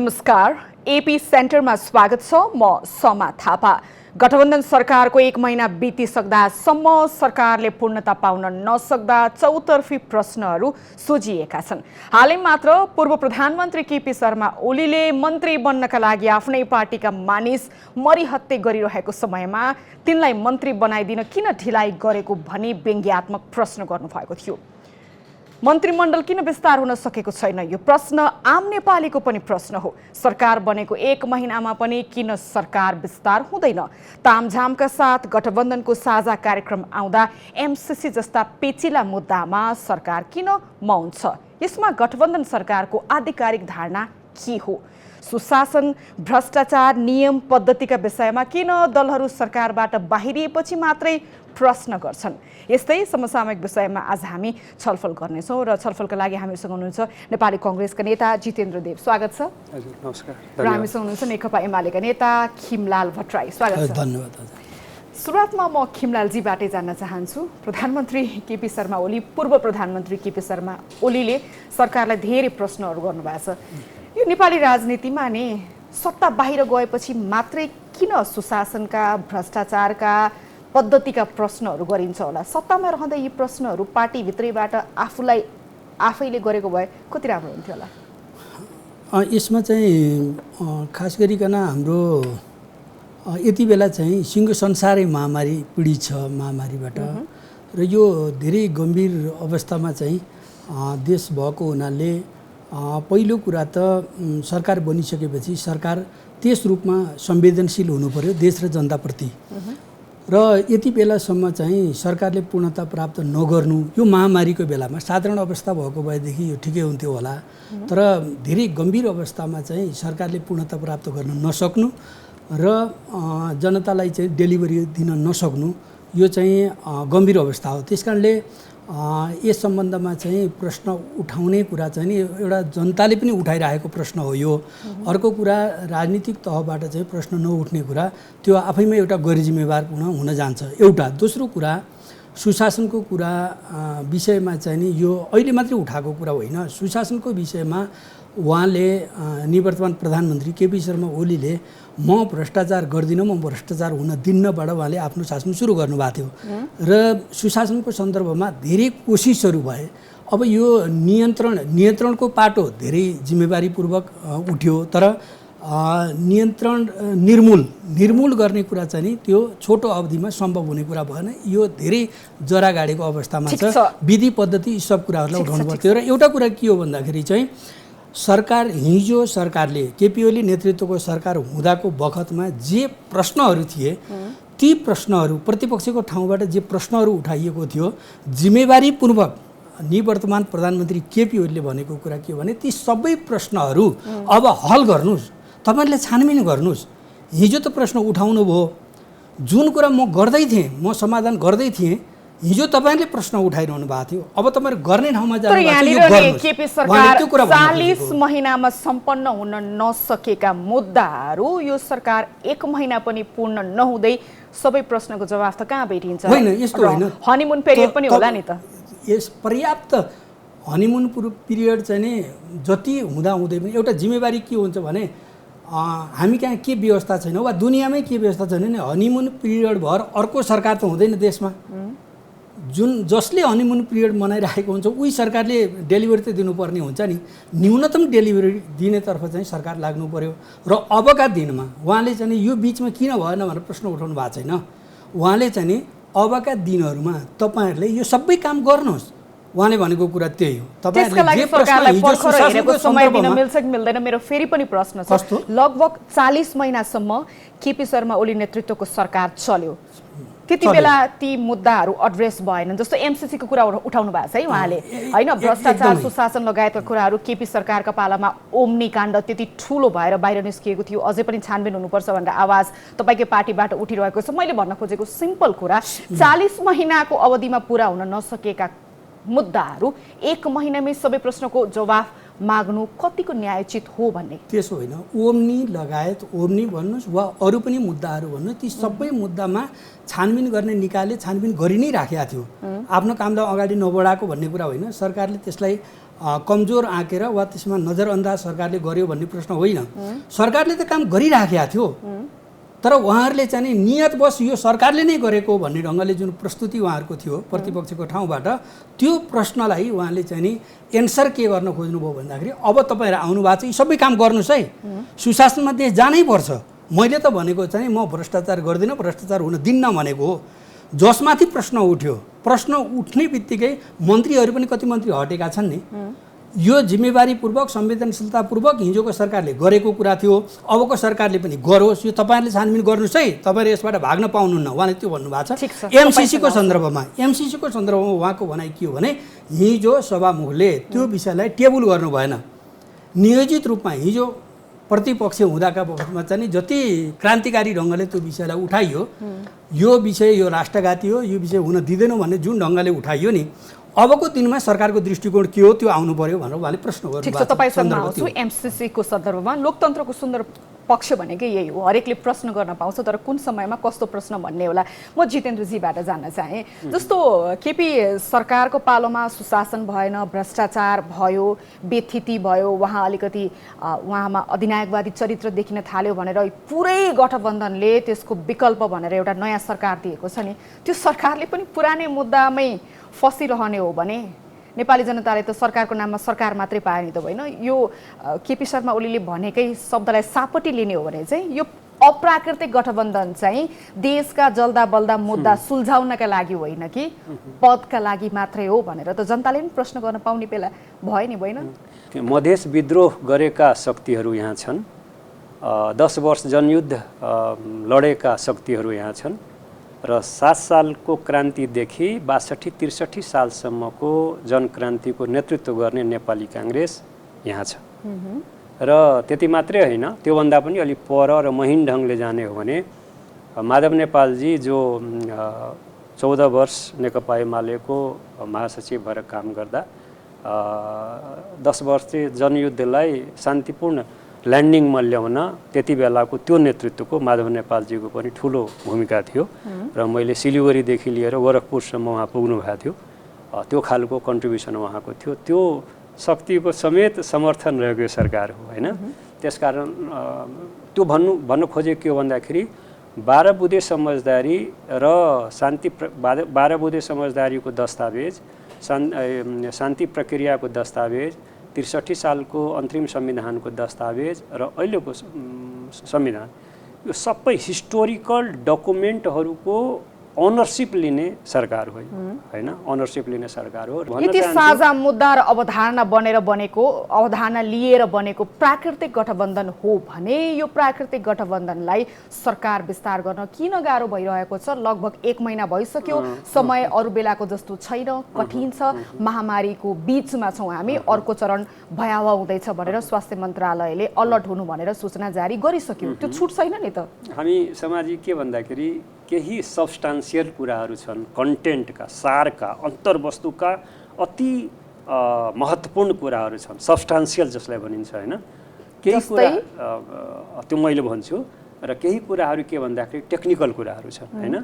नमस्कार, एपी सेन्टरमा स्वागत छ। म समा थापा। गठबन्धन सरकारको 1 महिना बितिसक्दासम्म सरकारले पूर्णता पाउन नसक्दा चौतर्फी प्रश्नहरू सोझिएका छन्। हालै मात्र पूर्व प्रधानमन्त्री केपी शर्मा ओलीले मन्त्री बन्नका लागि आफ्नै पार्टीका मानिस मरिहत्ते गरिरहेको समयमा तिनलाई मन्त्री बनाइदिन किन ढिलाइ गरेको भनी व्यङ्ग्यात्मक प्रश्न गर्नुभएको थियो। मन्त्रीमण्डल किन विस्तार हुन सकेको छैन, यो प्रश्न आम नेपालीको पनि प्रश्न हो। सरकार बनेको 1 महिनामा पनि किन सरकार विस्तार हुँदैन? तामझामका साथ गठबन्धनको साझा कार्यक्रम आउँदा एमसीसी जस्ता पेचिला मुद्दामा सरकार किन मौन छ? यसमा गठबन्धन सरकारको आधिकारिक धारणा के हो? सुशासन, भ्रष्टाचार, नियम पद्धतिका विषयमा किन दलहरू सरकारबाट बाहिरिएपछि मात्रै प्रश्न गर्छन्? यस्तै समसामयिक विषयमा आज हामी छलफल गर्नेछौँ र छलफलका लागि हामीसँग हुनुहुन्छ नेपाली कांग्रेसका नेता जितेन्द्र देव, स्वागत छ। हजुर, नमस्कार। र हामीसँग हुनुहुन्छ नेकपा एमालेका नेता खिमलाल भट्टराई, स्वागत छ। धन्यवाद। सुरुवातमा म खिमलालजीबाटै जान्न चाहन्छु। प्रधानमन्त्री केपी शर्मा ओली, पूर्व प्रधानमन्त्री केपी शर्मा ओलीले सरकारलाई धेरै प्रश्नहरू गर्नुभएको छ। यो नेपाली राजनीतिमा नि सत्ता बाहिर गएपछि मात्रै किन सुशासनका, भ्रष्टाचारका, पद्धतिका प्रश्नहरू गरिन्छ होला? सत्तामा रहँदा यी प्रश्नहरू पार्टीभित्रैबाट आफैले गरेको भए कति राम्रो हुन्थ्यो होला? यसमा चाहिँ खास गरिकन हाम्रो यति बेला चाहिँ सिङ्गो संसारै महामारी पीडित छ महामारीबाट, र यो धेरै गम्भीर अवस्थामा चाहिँ देश भएको हुनाले पहिलो कुरा त सरकार बनिसकेपछि सरकार त्यस रूपमा संवेदनशील हुनु पर्यो देश र जनताप्रति। र यति बेलासम्म चाहिँ सरकारले पूर्णता प्राप्त नगर्नु, यो महामारीको बेलामा साधारण अवस्था भएको भएदेखि यो ठिकै हुन्थ्यो होला, तर धेरै गम्भीर अवस्थामा चाहिँ सरकारले पूर्णता प्राप्त गर्न नसक्नु र जनतालाई चाहिँ डेलिभरी दिन नसक्नु, यो चाहिँ गम्भीर अवस्था हो। त्यसकारणले यस सम्बन्धमा चाहिँ प्रश्न उठाउने कुरा चाहिँ नि एउटा जनताले पनि उठाइरहेको प्रश्न हो यो। अर्को कुरा, राजनीतिक तहबाट चाहिँ प्रश्न नउठ्ने कुरा त्यो आफैमा एउटा गैर जिम्मेवारपूर्ण हुन जान्छ एउटा। दोस्रो कुरा, सुशासनको कुरा विषयमा चाहिँ नि यो अहिले मात्रै उठाएको कुरा होइन। सुशासनको विषयमा उहाँले निवर्तमान प्रधानमन्त्री केपी शर्मा ओलीले म भ्रष्टाचार गर्दिनँ, म भ्रष्टाचार हुन दिन्नबाट उहाँले आफ्नो शासन सुरु गर्नुभएको थियो र सुशासनको सन्दर्भमा धेरै कोसिसहरू भए। अब यो नियन्त्रणको पाटो धेरै जिम्मेवारीपूर्वक उठ्यो, तर नियन्त्रण निर्मूल गर्ने कुरा चाहिँ नि त्यो छोटो अवधिमा सम्भव हुने कुरा भएन। यो धेरै जरा गाडेको अवस्थामा छ। विधि पद्धति यी सब कुराहरूलाई उठाउनु पर्थ्यो। र एउटा कुरा के हो भन्दाखेरि चाहिँ हिजो सरकारले केपी ओली नेतृत्वको सरकार हुँदाको बखतमा जे प्रश्नहरू थिए ती प्रश्नहरू प्रतिपक्षको ठाउँबाट जे प्रश्नहरू उठाइएको थियो, जिम्मेवारीपूर्वक निवर्तमान प्रधानमन्त्री केपी ओलीले भनेको कुरा के हो भने ती सबै प्रश्नहरू अब हल गर्नुहोस्, तपाईँहरूले छानबिन गर्नुहोस्। हिजो त प्रश्न उठाउनु भयो, जुन कुरा म गर्दै थिएँ, म समाधान गर्दै थिएँ, हिजो तपाईहरुले प्रश्न उठाइरहनु भएको थियो, अब तपाईहरु गर्ने ठाउँमा जानु भएको छ। केपी सरकार 40 महिनामा सम्पन्न हुन नसकेका मुद्दाहरू यो सरकार 1 महिना पनि पूर्ण नहुँदै सबै प्रश्नको जवाफ त कहाँ भेटिन्छ? होइन, यस्तो होइन। हनीमुन पिरियड पनि होला नि त। यस पर्याप्त हनीमुन पिरियड चाहिँ नि जति हुँदा हुँदै पनि एउटा जिम्मेवारी के हुन्छ भने हामी कहाँ के व्यवस्था छैन वा दुनियाँमै के व्यवस्था छैन नि, हनीमुन पिरियड भर अर्को सरकार त हुँदैन देशमा। जसले हनीमुन पिरियड मनाइरहेको हुन्छ उही सरकारले डेलिभरी त दिनुपर्ने हुन्छ नि। न्यूनतम डेलिभरी दिनेतर्फ चाहिँ सरकार लाग्नु पर्यो। र अबका दिनमा उहाँले चाहिँ यो बिचमा किन भएन भनेर प्रश्न उठाउनु भएको छैन। उहाँले चाहिँ नि अबका दिनहरूमा तपाईहरुले यो सबै काम गर्नुहोस्, उहाँले भनेको कुरा त्यही हो। तपाईहरुले जे सरकारलाई पर्खर हेरेको समय दिन मिल्छ कि मिल्दैन? मेरो फेरि पनि प्रश्न छ। लगभग 40 महिनासम्म केपी शर्मा ओली नेतृत्वको सरकार चल्यो, त्यति बेला ती मुद्दाहरू एड्रेस भएनन्। जस्तो एमसीसी को कुरा उठाउनु भएको छ है उहाँले, हैन? भ्रष्टाचार, सुशासन लगायतका कुराहरू केपी सरकारका पालामा ओम्नी काण्ड त्यति ठूलो भएर बाहिर निस्किएको थियो, अझै पनि छानबिन हुनुपर्छ भनेर आवाज तपाईकै पार्टीबाट उठिरहेको छ। मैले भन्न खोजेको सिम्पल कुरा, 40 महिनाको अवधिमा पूरा हुन नसकेका मुद्दाहरू 1 महिनामै सबै प्रश्नको जवाफ माग्नु कतिको न्यायोचित हो भन्ने? त्यसो होइन। ओम्नी लगायत ओम्नी भन्नुहोस् वा अरू पनि मुद्दाहरू भन्नुहोस्, ती सबै मुद्दामा छानबिन गर्ने निकायले छानबिन गरि नै राखेको थियो। आफ्नो कामलाई अगाडि नबढाएको भन्ने कुरा होइन। सरकारले त्यसलाई कमजोर आँकेर वा त्यसमा नजरअन्दाज सरकारले गर्यो भन्ने प्रश्न होइन। सरकारले त काम गरिराखेको थियो, तर उहाँहरूले चाहिँ नियतवश यो सरकारले नै गरेको भन्ने ढङ्गले जुन प्रस्तुति उहाँहरूको थियो प्रतिपक्षको ठाउँबाट, त्यो प्रश्नलाई उहाँले चाहिँ नि एन्सर के गर्न खोज्नुभयो भन्दाखेरि अब तपाईँहरू आउनुभएको छ, यी सबै काम गर्नुहोस् है, सुशासनमा देश जानै पर्छ। मैले त भनेको चाहिँ म भ्रष्टाचार गर्दिनँ, भ्रष्टाचार हुन दिन्न भनेको हो। जसमाथि प्रश्न उठ्यो, प्रश्न उठ्ने बित्तिकै मन्त्रीहरू पनि कति मन्त्री हटेका छन् नि। यो जिम्मेवारीपूर्वक संवेदनशीलतापूर्वक हिजोको सरकारले गरेको कुरा थियो, अबको सरकारले पनि गरोस्, यो तपाईँहरूले छानबिन गर्नुहोस् है, तपाईँहरू यसबाट भाग्न पाउनुहुन्न, उहाँले त्यो भन्नुभएको छ। एमसिसीको सन्दर्भमा उहाँको भनाइ के हो भने हिजो सभामुखले त्यो विषयलाई टेबल गर्नु भएन। नियोजित रूपमा हिजो प्रतिपक्ष हुँदाका बखतमा चाहिँ जति क्रान्तिकारी ढङ्गले त्यो विषयलाई उठाइयो, यो विषय यो राष्ट्रघाती हो, यो विषय हुन दिँदैनौँ भन्ने जुन ढङ्गले उठाइयो नि, अबको दिनमा सरकारको दृष्टिकोण के हो त्यो आउनु पर्यो भनेर उहाँले प्रश्न गर्नुभएको छ। ठिक छ, तपाईँसँग आउँछु। एमसिसीको सन्दर्भमा लोकतन्त्रको सुन्दर पक्ष भनेकै यही हो, हरेकले प्रश्न गर्न पाउँछ, तर कुन समयमा कस्तो प्रश्न भन्ने होला। म जितेन्द्रजीबाट जान्न चाहेँ, जस्तो केपी सरकारको पालोमा सुशासन भएन, भ्रष्टाचार भयो, बेथिति भयो, उहाँ अलिकति उहाँमा अधिनायकवादी चरित्र देखिन थाल्यो भनेर पुरै गठबन्धनले त्यसको विकल्प भनेर एउटा नयाँ सरकार दिएको छ नि, त्यो सरकारले पनि पुरानै मुद्दामै फसिरहने हो भने नेपाली जनताले त सरकारको नाममा सरकार मात्रै पाए नि त होइन। यो केपी शर्मा ओलीले भनेकै शब्दलाई सापटी लिने हो भने चाहिँ यो अप्राकृतिक गठबन्धन चाहिँ देशका जल्दा बल्दा मुद्दा सुल्झाउनका लागि होइन कि पदका लागि मात्रै हो भनेर त जनताले पनि प्रश्न गर्न पाउने बेला भयो नि, होइन? मधेस विद्रोह गरेका शक्तिहरू यहाँ छन्, 10 वर्ष जनयुद्ध लडेका शक्तिहरू यहाँ छन् र 7 सालको क्रान्तिदेखि 62-63 सालसम्मको जनक्रान्तिको नेतृत्व गर्ने नेपाली काङ्ग्रेस यहाँ छ। र त्यति मात्रै होइन, त्योभन्दा पनि अलिक पर र महीन ढङ्गले जाने हो भने माधव नेपालजी जो 14 वर्ष नेकपा एमालेको महासचिव भएर काम गर्दा 10 वर्ष चाहिँ जनयुद्धलाई शान्तिपूर्ण ल्यान्डिङमा ल्याउन त्यति बेलाको त्यो नेतृत्वको माधव नेपालजीको पनि ठुलो भूमिका थियो र मैले सिलिगुडीदेखि लिएर गोरखपुरसम्म उहाँ पुग्नु भएको थियो, त्यो खालको कन्ट्रिब्युसन उहाँको थियो। त्यो शक्तिको समेत समर्थन रहेको सरकार हो होइन। त्यसकारण त्यो भन्न खोजेको के हो भन्दाखेरि 12 बुँदे समझदारी र शान्ति 12 बुँदे समझदारीको दस्तावेज, शान्ति प्रक्रियाको दस्तावेज, 63 सालको अन्तरिम संविधानको दस्तावेज र अहिलेको संविधान, यो सबै हिस्टोरिकल डकुमेन्टहरूको ओनरसिप लिने सरकार हो होइन, ओनरसिप लिने सरकार हो। यति साझा मुद्दा र अवधारणा बनेर बनेको, अवधारणा लिएर बनेको प्राकृतिक गठबन्धन हो भने यो प्राकृतिक गठबन्धनलाई सरकार विस्तार गर्न किन गाह्रो भइरहेको छ? लगभग 1 महिना भइसक्यो, समय अरू बेलाको जस्तो छैन, कठिन छ, महामारीको बीचमा छौँ हामी, अर्को चरण भयावह हुँदैछ भनेर स्वास्थ्य मन्त्रालयले अलर्ट हुनु भनेर सूचना जारी गरिसक्यो, त्यो छुट छैन नि त? हामी सामाजिक के भन्दाखेरि केही सब्स्टान्सियल कुराहरू छन्, कन्टेन्टका, सारका, अन्तर्वस्तुका अति महत्त्वपूर्ण कुराहरू छन्, सब्स्टान्सियल जसलाई भनिन्छ होइन। केही कुरा त्यो मैले भन्छु र केही कुराहरू के भन्दाखेरि टेक्निकल कुराहरू छन् होइन।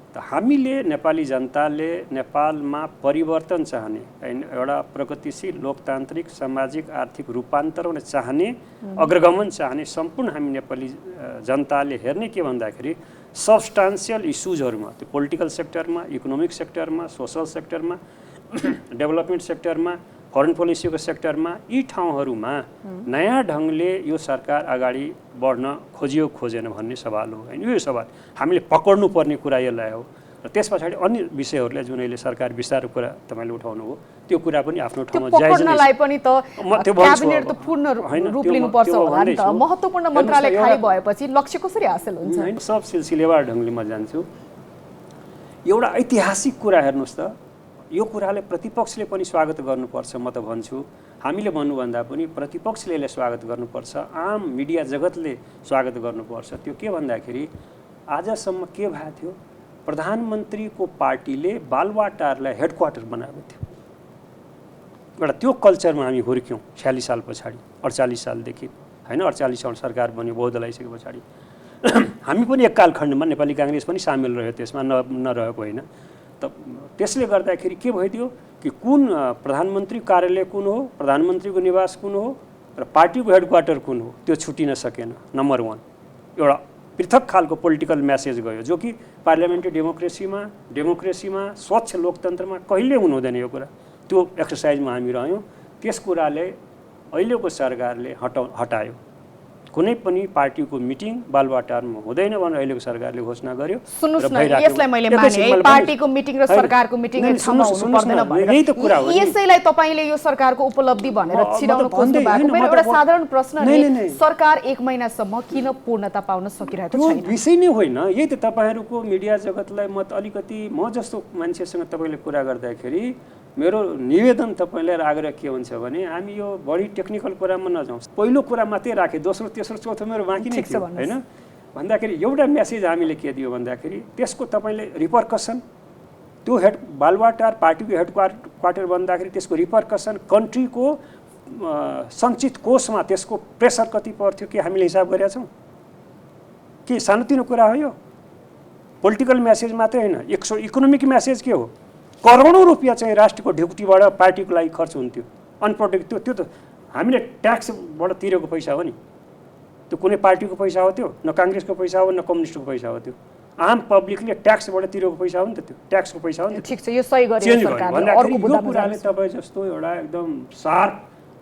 त हामीले नेपाली जनताले नेपालमा परिवर्तन चाहने, एउटा प्रगतिशील लोकतान्त्रिक सामाजिक आर्थिक रूपान्तरण चाहने, अग्रगमन चाहने सम्पूर्ण हामी नेपाली जनताले हेर्ने के भन्दाखेरि सब्स्टान्सियल इस्युजहरूमा, त्यो पोलिटिकल सेक्टरमा, इकोनोमिक सेक्टरमा, सोसल सेक्टरमा, डेभलपमेन्ट सेक्टरमा, फरेन पोलिसीको सेक्टरमा, यी ठाउँहरूमा नयाँ ढङ्गले यो सरकार अगाडि बढ्न खोजियो खोजेन भन्ने सवाल हो होइन। यो सवाल हामीले पक्र्नु पर्ने कुरा यसलाई हो र त्यस पछाडि अन्य विषयहरूलाई जुन अहिले सरकार विस्तारको कुरा तपाईँले उठाउनु हो त्यो कुरा पनि आफ्नो ठाउँमा जायज नै पनि त क्याबिनेट त पूर्ण रूप लिनुपर्छ होला नि त। महत्त्वपूर्ण मन्त्रालय खाली भएपछि लक्ष्य कसरी हासिल हुन्छ? होइन, सब सिलसिलेवार ढङ्गले म जान्छु। एउटा ऐतिहासिक कुरा हेर्नुहोस् त, यो कुरालाई प्रतिपक्षले पनि स्वागत गर्नुपर्छ म त भन्छु। हामीले भन्नुभन्दा पनि प्रतिपक्षले यसलाई स्वागत गर्नुपर्छ, आम मिडिया जगतले स्वागत गर्नुपर्छ। त्यो के भन्दाखेरि आजसम्म के भएको थियो, प्रधानमन्त्रीको पार्टीले बालुवाटारलाई हेडक्वार्टर बनाएको थियो। एउटा त्यो कल्चरमा हामी हुर्क्यौँ 46 साल पछाडि, 48 सालदेखि होइन, 48 साल सरकार बन्यो बहुदल आइसके पछाडि। हामी पनि एक कालखण्डमा नेपाली काङ्ग्रेस पनि सामेल रह्यो त्यसमा, नरहेको होइन। त त्यसले गर्दाखेरि के भइदियो, कि कुन प्रधानमन्त्री कार्यालय कुन हो, प्रधानमन्त्रीको निवास कुन हो र पार्टीको हेडक्वार्टर कुन हो, त्यो छुटिन सकेन। नम्बर 1 एउटा पृथक खालको पोलिटिकल म्यासेज गयो, जो कि पार्लियामेन्ट्री डेमोक्रेसीमा स्वच्छ लोकतन्त्रमा कहिले हुनु हुँदैन यो कुरा। त्यो एक्सर्साइजमा हामी रह्यौँ। त्यस कुराले अहिलेको सरकारले हटायो। कुनै पनि पार्टीको मिटिङ बालुवाटारमा हुँदैन भनेर अहिलेको सरकारले घोषणा गर्यो। सुन्नुस् न, यसलाई मैले माने है, पार्टीको मिटिङ र सरकारको मिटिङ ठाउँमा हुनु पर्दैन भनेर। यही त कुरा हो। यसैलाई तपाईले यो सरकारको उपलब्धि भनेर छिराउन खोज्नु भएको। मेरो एउटा साधारण प्रश्न नि, सरकार 1 महिनासम्म किन पूर्णता पाउन सकिरहेको छैन? त्यो विषय नै होइन। यही त तपाईहरुको मिडिया जगतलाई म अलिकति म जस्तो मान्छेसँग तपाईले कुरा गर्दाखेरि मेरो निवेदन तपाईलाई आग्रह के हुन्छ भने हामी यो बढी टेक्निकल कुरामा नजाउँ। पहिलो कुरा मात्रै राखे, दोस्रो तेस्रो चौथो मेरो बाँकी नै थियो हैन। भन्दाखेरि एउटा मेसेज हामीले के दियो भन्दाखेरि त्यसको तपाईले रिपरकसन, त्यो बालुवाटार पार्टीको हेडक्वार्टर भन्दाखेरि त्यसको रिपरकसन, कन्ट्रीको सञ्चित कोषमा त्यसको प्रेसर कति पर्थ्यो के हामीले हिसाब गरेका छौँ? के सानोतिनो कुरा हो यो? पोलिटिकल मेसेज मात्रै होइन, इकोनोमिक मेसेज के हो? करोडौँ रुपियाँ चाहिँ राष्ट्रको ढुकुटीबाट पार्टीको लागि खर्च हुन्थ्यो अनप्रोटेक्ट। त्यो त हामीले ट्याक्सबाट तिरेको पैसा हो नि। त्यो कुनै पार्टीको पैसा हो त्यो? न काङ्ग्रेसको पैसा हो, न कम्युनिस्टको पैसा हो। त्यो आम पब्लिकले ट्याक्सबाट तिरेको पैसा हो नि त। त्यो ट्याक्सको पैसा हो नि। ठीक छ, यो सही गरियो सरकारले। अर्को यो कुराले तपाईँ जस्तो एउटा एकदम सार्प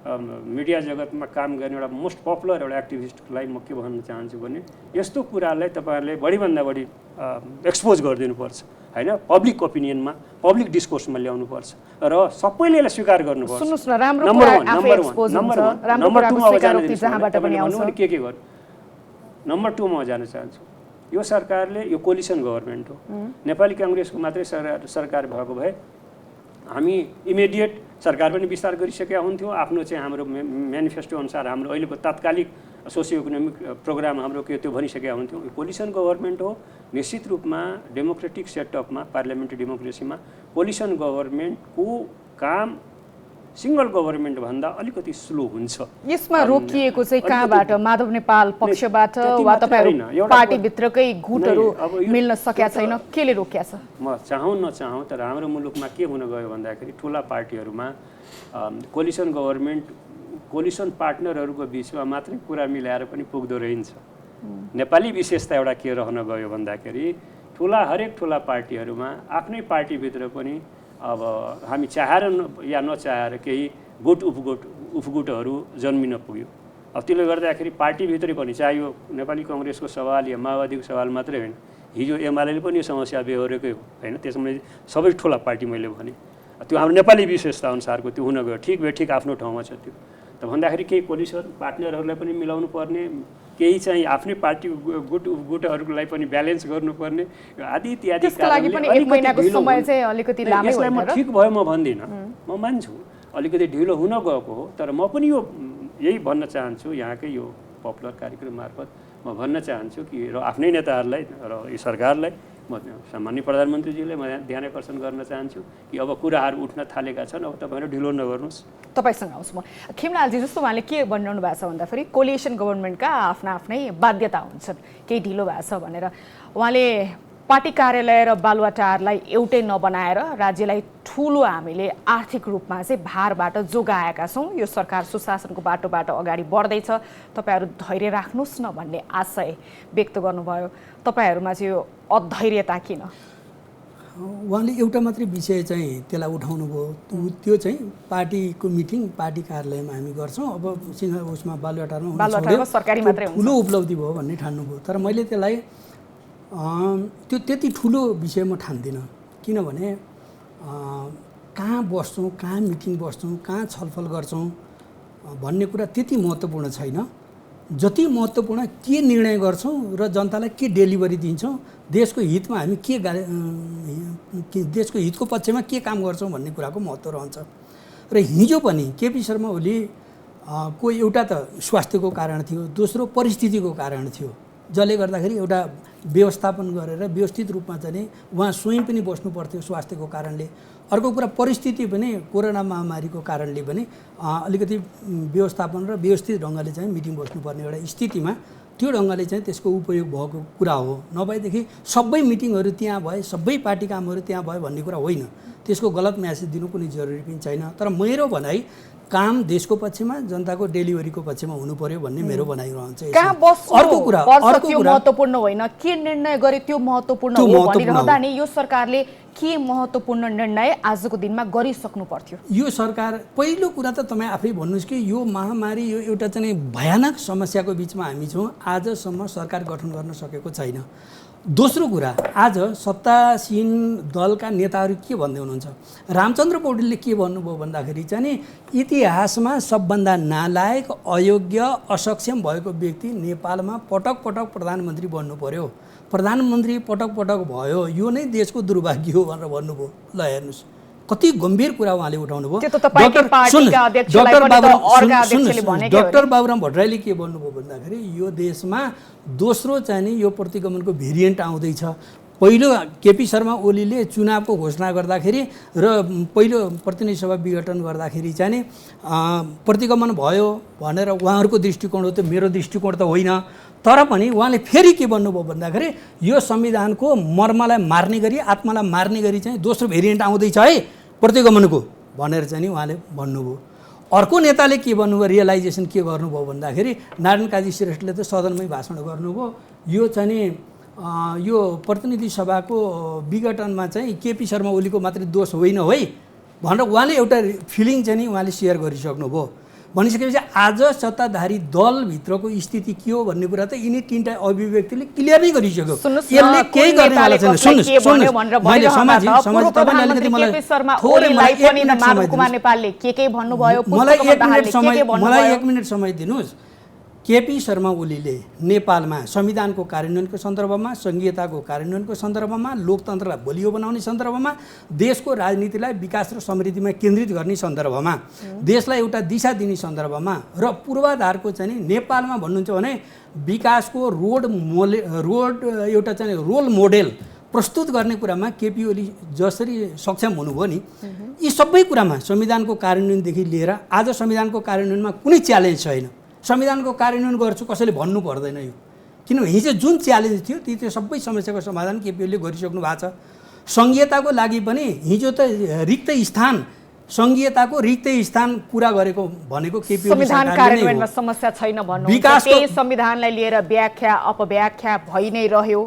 मिडिया जगतमा काम गर्ने एउटा मोस्ट पपुलर एउटा एक्टिभिस्टलाई म के भन्न चाहन्छु भने यस्तो कुरालाई तपाईँहरूले बढीभन्दा बढी एक्सपोज गरिदिनुपर्छ हैन। पब्लिक ओपिनियनमा, पब्लिक डिस्कोर्समा ल्याउनुपर्छ र सबैले यसलाई स्वीकार गर्नुपर्छ। सुन्नुस् न, राम्रो कुरा आफै एक्सपोज हुन्छ, राम्रो कुराको स्वीकारोक्ति जहाँबाट पनि आउँछ। के गर्नु? नम्बर 2 मा जान चाहन्छु। यो सरकारले यो कोलिसन गभर्नमेन्ट हो। नेपाली काङ्ग्रेसको मात्रै सरकार भएको भए हामी इमिडिएट सरकार पनि विस्तार गरिसकेका हुन्थ्यौँ। आफ्नो चाहिँ हाम्रो म्यानिफेस्टो अनुसार हाम्रो अहिलेको तात्कालिक सोसियो इकोनोमिक प्रोग्राम हाम्रो के त्यो भनिसकेका हुन्थ्यौँ। यो कोलिसन गभर्नमेन्ट हो। निश्चित रूपमा डेमोक्रेटिक सेटअपमा, पार्लियामेन्ट्री डेमोक्रेसीमा कोलिसन गभर्नमेन्टको काम सिंगल गभर्नमेन्ट भन्दा अलिकति स्लो हुन्छ। यसमा रोकिएको चाहिँ कहाँबाट? माधव नेपाल पक्षबाट वा तपाईहरु पार्टीभित्रकै गुटहरू मिल्न सकेका छैन? केले रोकिया छ? म चाहौँ नचाहौँ तर हाम्रो मुलुकमा के हुन गयो भन्दाखेरि ठुला पार्टीहरूमा कोलिसन गभर्नमेन्ट कोलिसन पार्टनरहरूको बिचमा मात्रै कुरा मिलाएर पनि पुग्दो रहन्छ। नेपाली विशेषता एउटा के रहन गयो भन्दाखेरि हरेक ठुला पार्टीहरूमा आफ्नै पार्टीभित्र पनि अब हामी चाहेर या नचाहेर केही गुट उपगुटहरू जन्मिन पुग्यो। अब त्यसले गर्दाखेरि पार्टीभित्रै पनि चाहे यो नेपाली कङ्ग्रेसको सवाल या माओवादीको सवाल मात्रै होइन, हिजो एमालेले पनि यो समस्या बेहोरेकै हो होइन। त्यसमा सबै ठुला पार्टी मैले भने त्यो हाम्रो नेपाली विशेषता अनुसारको त्यो हुन गयो। ठिक बेठिक आफ्नो ठाउँमा छ त्यो। त भन्दाखेरि केही कोलिसन पार्टनरहरूलाई पनि मिलाउनु पर्ने, केही चाहिँ आफ्नै पार्टी गुटहरूलाई पनि ब्यालेन्स गर्नुपर्ने आदि इत्यादि यसलाई म ठिक भयो म भन्दिनँ, म मान्छु अलिकति ढिलो हुन गएको हो। तर म पनि यही भन्न चाहन्छु, यहाँकै यो पपुलर कार्यक्रम मार्फत म भन्न चाहन्छु कि र आफ्नै नेताहरूलाई र यो सरकारलाई म सामान्य प्रधानमन्त्रीजीले म ध्यान आकर्षण गर्न चाहन्छु कि अब कुराहरू उठ्न थालेका छन्, अब तपाईँहरू ढिलो नगर्नुहोस्। तपाईँसँग आउँछु म। खेमलालजी, जस्तो उहाँले के भनिरहनु भएको छ भन्दाखेरि कोलिसन गभर्नमेन्टका आफ्ना आफ्नै बाध्यता हुन्छन्, केही ढिलो भएको छ भनेर उहाँले पार्टी कार्यालय र बालुवाटारलाई एउटै नबनाएर राज्यलाई ठुलो हामीले आर्थिक रूपमा चाहिँ भारबाट जोगाएका छौँ। यो सरकार सुशासनको बाटोबाट अगाडि बढ्दैछ, तपाईँहरू धैर्य राख्नुहोस् न भन्ने आशय व्यक्त गर्नुभयो। तपाईँहरूमा चाहिँ यो अधैर्यता किन? उहाँले एउटा मात्रै विषय चाहिँ त्यसलाई उठाउनु भयो, त्यो चाहिँ पार्टीको मिटिङ पार्टी कार्यालयमा हामी गर्छौँ। अब उसमा बालुवाटारमा सरकारी मात्रै ठुलो उपलब्धि भयो भन्ने ठान्नुभयो। तर मैले त्यसलाई त्यो त्यति ठुलो विषय म ठान्दिनँ। किनभने कहाँ बस्छौँ, कहाँ मिटिङ बस्छौँ, कहाँ छलफल गर्छौँ भन्ने कुरा त्यति महत्त्वपूर्ण छैन। जति महत्त्वपूर्ण के निर्णय गर्छौँ र जनतालाई के डेलिभरी दिन्छौँ, देशको हितमा हामी देशको हितको पक्षमा के काम गर्छौँ भन्ने कुराको महत्त्व रहन्छ। र हिजो पनि केपी शर्मा ओली को एउटा त स्वास्थ्यको कारण थियो, दोस्रो परिस्थितिको कारण थियो, जसले गर्दाखेरि एउटा व्यवस्थापन गरेर व्यवस्थित रूपमा चाहिँ उहाँ स्वयं पनि बस्नु पर्थ्यो स्वास्थ्यको कारणले। अर्को कुरा परिस्थिति पनि कोरोना महामारीको कारणले पनि अलिकति व्यवस्थापन र व्यवस्थित ढङ्गले चाहिँ मिटिङ बस्नुपर्ने एउटा स्थितिमा त्यो ढङ्गले चाहिँ त्यसको उपयोग भएको कुरा हो। नभएदेखि सबै मिटिङहरू त्यहाँ भए, सबै पार्टी कामहरू त्यहाँ भयो भन्ने कुरा होइन। त्यसको गलत म्यासेज दिनु कुनै जरुरी पनि छैन। तर मेरो भनाइ काम देशको पक्षमा जनताको डेलिभरीको पक्षमा हुनु पर्यो भन्ने मेरो भनाइ रहन्छ। कहाँ बस्नु अर्को कुरा त्यो महत्त्वपूर्ण होइन, के निर्णय गरे त्यो महत्त्वपूर्ण हो भनिरहँदा नि यो सरकारले के महत्त्वपूर्ण निर्णय आजको दिनमा गरिसक्नु पर्थ्यो? यो सरकार पहिलो कुरा त तपाईँ आफै भन्नुहोस् कि यो महामारी यो एउटा चाहिँ भयानक समस्याको बिचमा हामी छौँ, आजसम्म सरकार गठन गर्न सकेको छैन। दोस्रो कुरा, आज सत्तासीन दलका नेताहरू के भन्दै हुनुहुन्छ, रामचन्द्र पौडेलले के भन्नुभयो भन्दाखेरि चाहिँ नि इतिहासमा सबभन्दा नालायक अयोग्य असक्षम भएको व्यक्ति नेपालमा पटक पटक प्रधानमन्त्री बन्नु पर्यो, प्रधानमन्त्री पटक पटक भयो, यो नै देशको दुर्भाग्य हो भनेर भन्नुभयो। ल हेर्नुहोस् कति गम्भीर कुरा उहाँले उठाउनु भयो। डाक्टर बाबुराम भट्टराईले के भन्नुभयो भन्दाखेरि यो देशमा दोस्रो चाहिँ नि यो प्रतिगमनको भेरिएन्ट आउँदैछ। पहिलो केपी शर्मा ओलीले चुनावको घोषणा गर्दाखेरि र पहिलो प्रतिनिधि सभा विघटन गर्दाखेरि चाहिँ नि प्रतिगमन भयो भनेर उहाँहरूको दृष्टिकोण हो, त्यो मेरो दृष्टिकोण त होइन। तर पनि उहाँले फेरि के भन्नुभयो भन्दाखेरि यो संविधानको मर्मलाई मार्ने गरी आत्मालाई मार्ने गरी चाहिँ दोस्रो भेरिएन्ट आउँदैछ है प्रतिगमनको भनेर चाहिँ नि उहाँले भन्नुभयो। अर्को नेताले के भन्नुभयो, रियलाइजेसन के गर्नुभयो भन्दाखेरि नारायण काजी श्रेष्ठले त सदनमै भाषण गर्नुभयो, यो चाहिँ नि यो प्रतिनिधि सभाको विघटनमा चाहिँ केपी शर्मा ओलीको मात्रै दोष होइन है भनेर उहाँले एउटा फिलिङ चाहिँ नि उहाँले सेयर गरिसक्नुभयो। भनिसकेपछि आज सत्ताधारी दलभित्रको स्थिति के हो भन्ने कुरा त यिनी तीनटा अभिव्यक्तिले क्लियर नै गरिसक्यो। यसले केही गर्नेवाला छैन। मलाई एक मिनट समय दिनुहोस्। केपी शर्मा ओलीले नेपालमा संविधानको कार्यान्वयनको सन्दर्भमा, संघीयताको कार्यान्वयनको सन्दर्भमा, लोकतन्त्रलाई बलियो बनाउने सन्दर्भमा, देशको राजनीतिलाई विकास र समृद्धिमा केन्द्रित गर्ने सन्दर्भमा, देशलाई एउटा दिशा दिने सन्दर्भमा र पूर्वाधारको चाहिँ नेपालमा भन्नुहुन्छ भने विकासको रोड एउटा चाहिँ रोल मोडेल प्रस्तुत गर्ने कुरामा केपी ओली जसरी सक्षम हुनुभयो नि, यी सबै कुरामा संविधानको कार्यान्वयनदेखि लिएर आज संविधानको कार्यान्वयनमा कुनै च्यालेन्ज छैन। संविधानको कार्यान्वयन गर्छु कसैले भन्नु पर्दैन यो, किनभने हिजो जुन च्यालेन्ज थियो त्यो सबै समस्याको समाधान केपी ओलीले गरिसक्नु भएको छ। संघीयताको लागि पनि हिजो त रिक्त स्थान, संघीयताको रिक्त स्थान पुरा गरेको भनेको केपी ओली संविधान कार्यान्वयनमा समस्या छैन भन्नु, त्यही संविधानलाई लिएर व्याख्या अपव्याख्या भइ नै रह्यो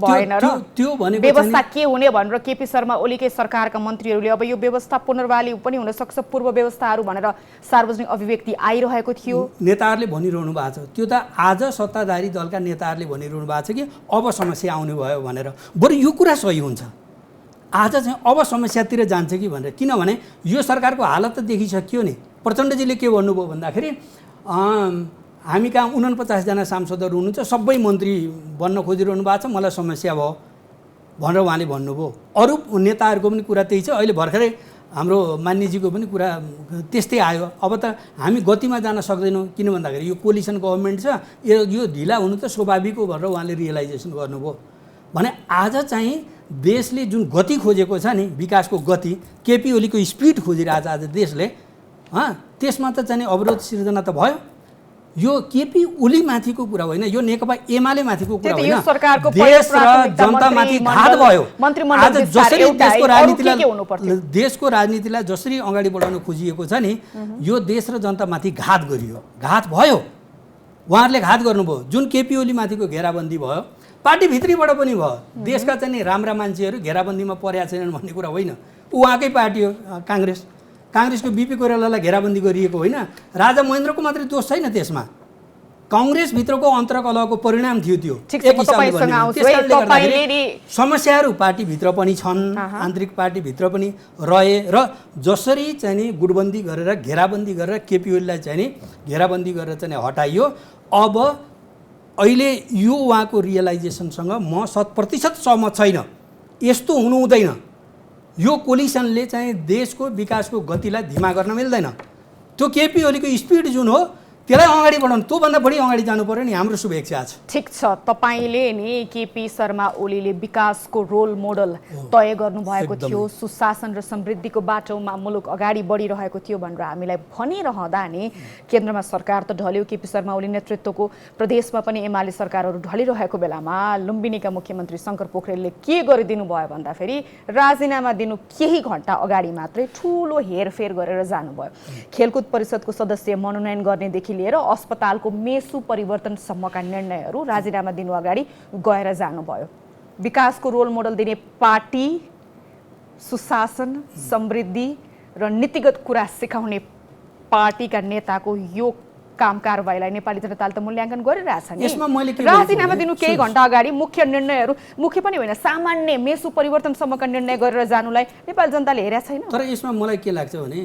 भएन र त्यो भनेको व्यवस्था के हुने भनेर केपी शर्मा ओलीकै सरकारका मन्त्रीहरूले अब यो व्यवस्था पुनर्वाली पनि हुन सक्छ पूर्व व्यवस्थाहरू भनेर सार्वजनिक अभिव्यक्ति आइरहेको थियो। नेताहरूले भनिरहनु भएको छ, त्यो त आज सत्ताधारी दलका नेताहरूले भनिरहनु भएको छ कि अब समस्या आउने भयो भनेर। बरु यो कुरा सही हुन्छ, आज चाहिँ अब समस्यातिर जान्छ कि भनेर। किनभने यो सरकारको हालत त देखिसक्यो नि। प्रचण्डजीले के भन्नुभयो भन्दाखेरि हामी कहाँ 49 जना सांसदहरू हुनुहुन्छ, सबै मन्त्री बन्न खोजिरहनु भएको छ, मलाई समस्या भयो भनेर उहाँले भन्नुभयो। अरू नेताहरूको पनि कुरा त्यही छ। अहिले भर्खरै हाम्रो मान्यजीको पनि कुरा त्यस्तै आयो। अब त हामी गतिमा जान सक्दैनौँ, किन भन्दाखेरि यो कोलिसन गभर्मेन्ट छ, यो ढिला हुनु त स्वाभाविक हो भनेर उहाँले रियलाइजेसन गर्नुभयो। भने आज चाहिँ देशले जुन गति खोजेको छ नि, विकासको गति, केपी ओलीको स्पिड खोजिरहेको छ आज देशले, त्यसमा त चाहिँ अवरोध सिर्जना त भयो। यो केपी ओली माथिको कुरा होइन, यो नेकपा एमाले माथिको कुरा होइन, देश र जनतामाथि घात भयो। आज जसरी देशको राजनीतिलाई जसरी अगाडि बढाउन खोजिएको छ नि, यो देश र जनतामाथि घात गरियो, घात भयो। उहाँहरूले घात गर्नुभयो। जुन केपी ओली माथिको घेराबन्दी भयो पार्टीभित्रीबाट पनि भयो। देशका चाहिँ राम्रा मान्छेहरू घेराबन्दीमा परेका छैनन् भन्ने कुरा होइन। उहाँकै पार्टी हो काङ्ग्रेस, काङ्ग्रेसको बीपी कोइरालालाई घेराबन्दी गरिएको होइन, राजा महेन्द्रको मात्रै दोष छैन त्यसमा, काङ्ग्रेसभित्रको अन्तर्कलहको परिणाम थियो त्यो। समस्याहरू पार्टीभित्र पनि छन्, आन्तरिक पार्टीभित्र पनि रहे र जसरी चाहिँ नि गुटबन्दी गरेर घेराबन्दी गरेर केपी ओलीलाई चाहिँ नि घेराबन्दी गरेर चाहिँ हटाइयो। अब अहिले यो उहाँको रियलाइजेसनसँग म 100% सहमत छैन। यस्तो हुनु हुँदैन। यो कोलिसनले चाहिँ देशको विकासको गतिलाई धिमा गर्न मिल्दैन। त्यो केपी ओलीको स्पिड जुन हो त्यसलाई अगाडि बढाउनु, त्योभन्दा बढी अगाडि जानु पर्यो नि, हाम्रो शुभेच्छा छ। ठिक छ, तपाईँले नि केपी शर्मा ओलीले विकासको रोल मोडल तय गर्नुभएको थियो, सुशासन र समृद्धिको बाटोमा मुलुक अगाडि बढिरहेको थियो भनेर हामीलाई भनिरहँदा नि केन्द्रमा सरकार त ढल्यो, केपी शर्मा ओली नेतृत्वको प्रदेशमा पनि एमाले सरकारहरू ढलिरहेको बेलामा लुम्बिनीका मुख्यमन्त्री शङ्कर पोखरेलले के गरिदिनु भयो भन्दाखेरि राजीनामा दिनु केही घण्टा अगाडि मात्रै ठुलो हेरफेर गरेर जानुभयो। खेलकुद परिषदको सदस्य मनोनयन गर्नेदेखि लिएर अस्पतालको मेसु परिवर्तनसम्मका निर्णयहरू राजीनामा दिनु अगाडि गएर जानुभयो। विकासको रोल मोडल दिने पार्टी, सुशासन, समृद्धि र नीतिगत कुरा सिकाउने पार्टीका नेताको यो काम कारबाहीलाई नेपाली जनताले त मूल्याङ्कन गरिरहेछ नि। यसमा मैले के राजीनामा दिनु केही घण्टा अगाडि मुख्य निर्णयहरू, मुख्य पनि होइन सामान्य मेसु परिवर्तनसम्मका निर्णय गरेर जानुलाई नेपाली जनताले हेरेको छैन। तर यसमा मलाई के लाग्छ भने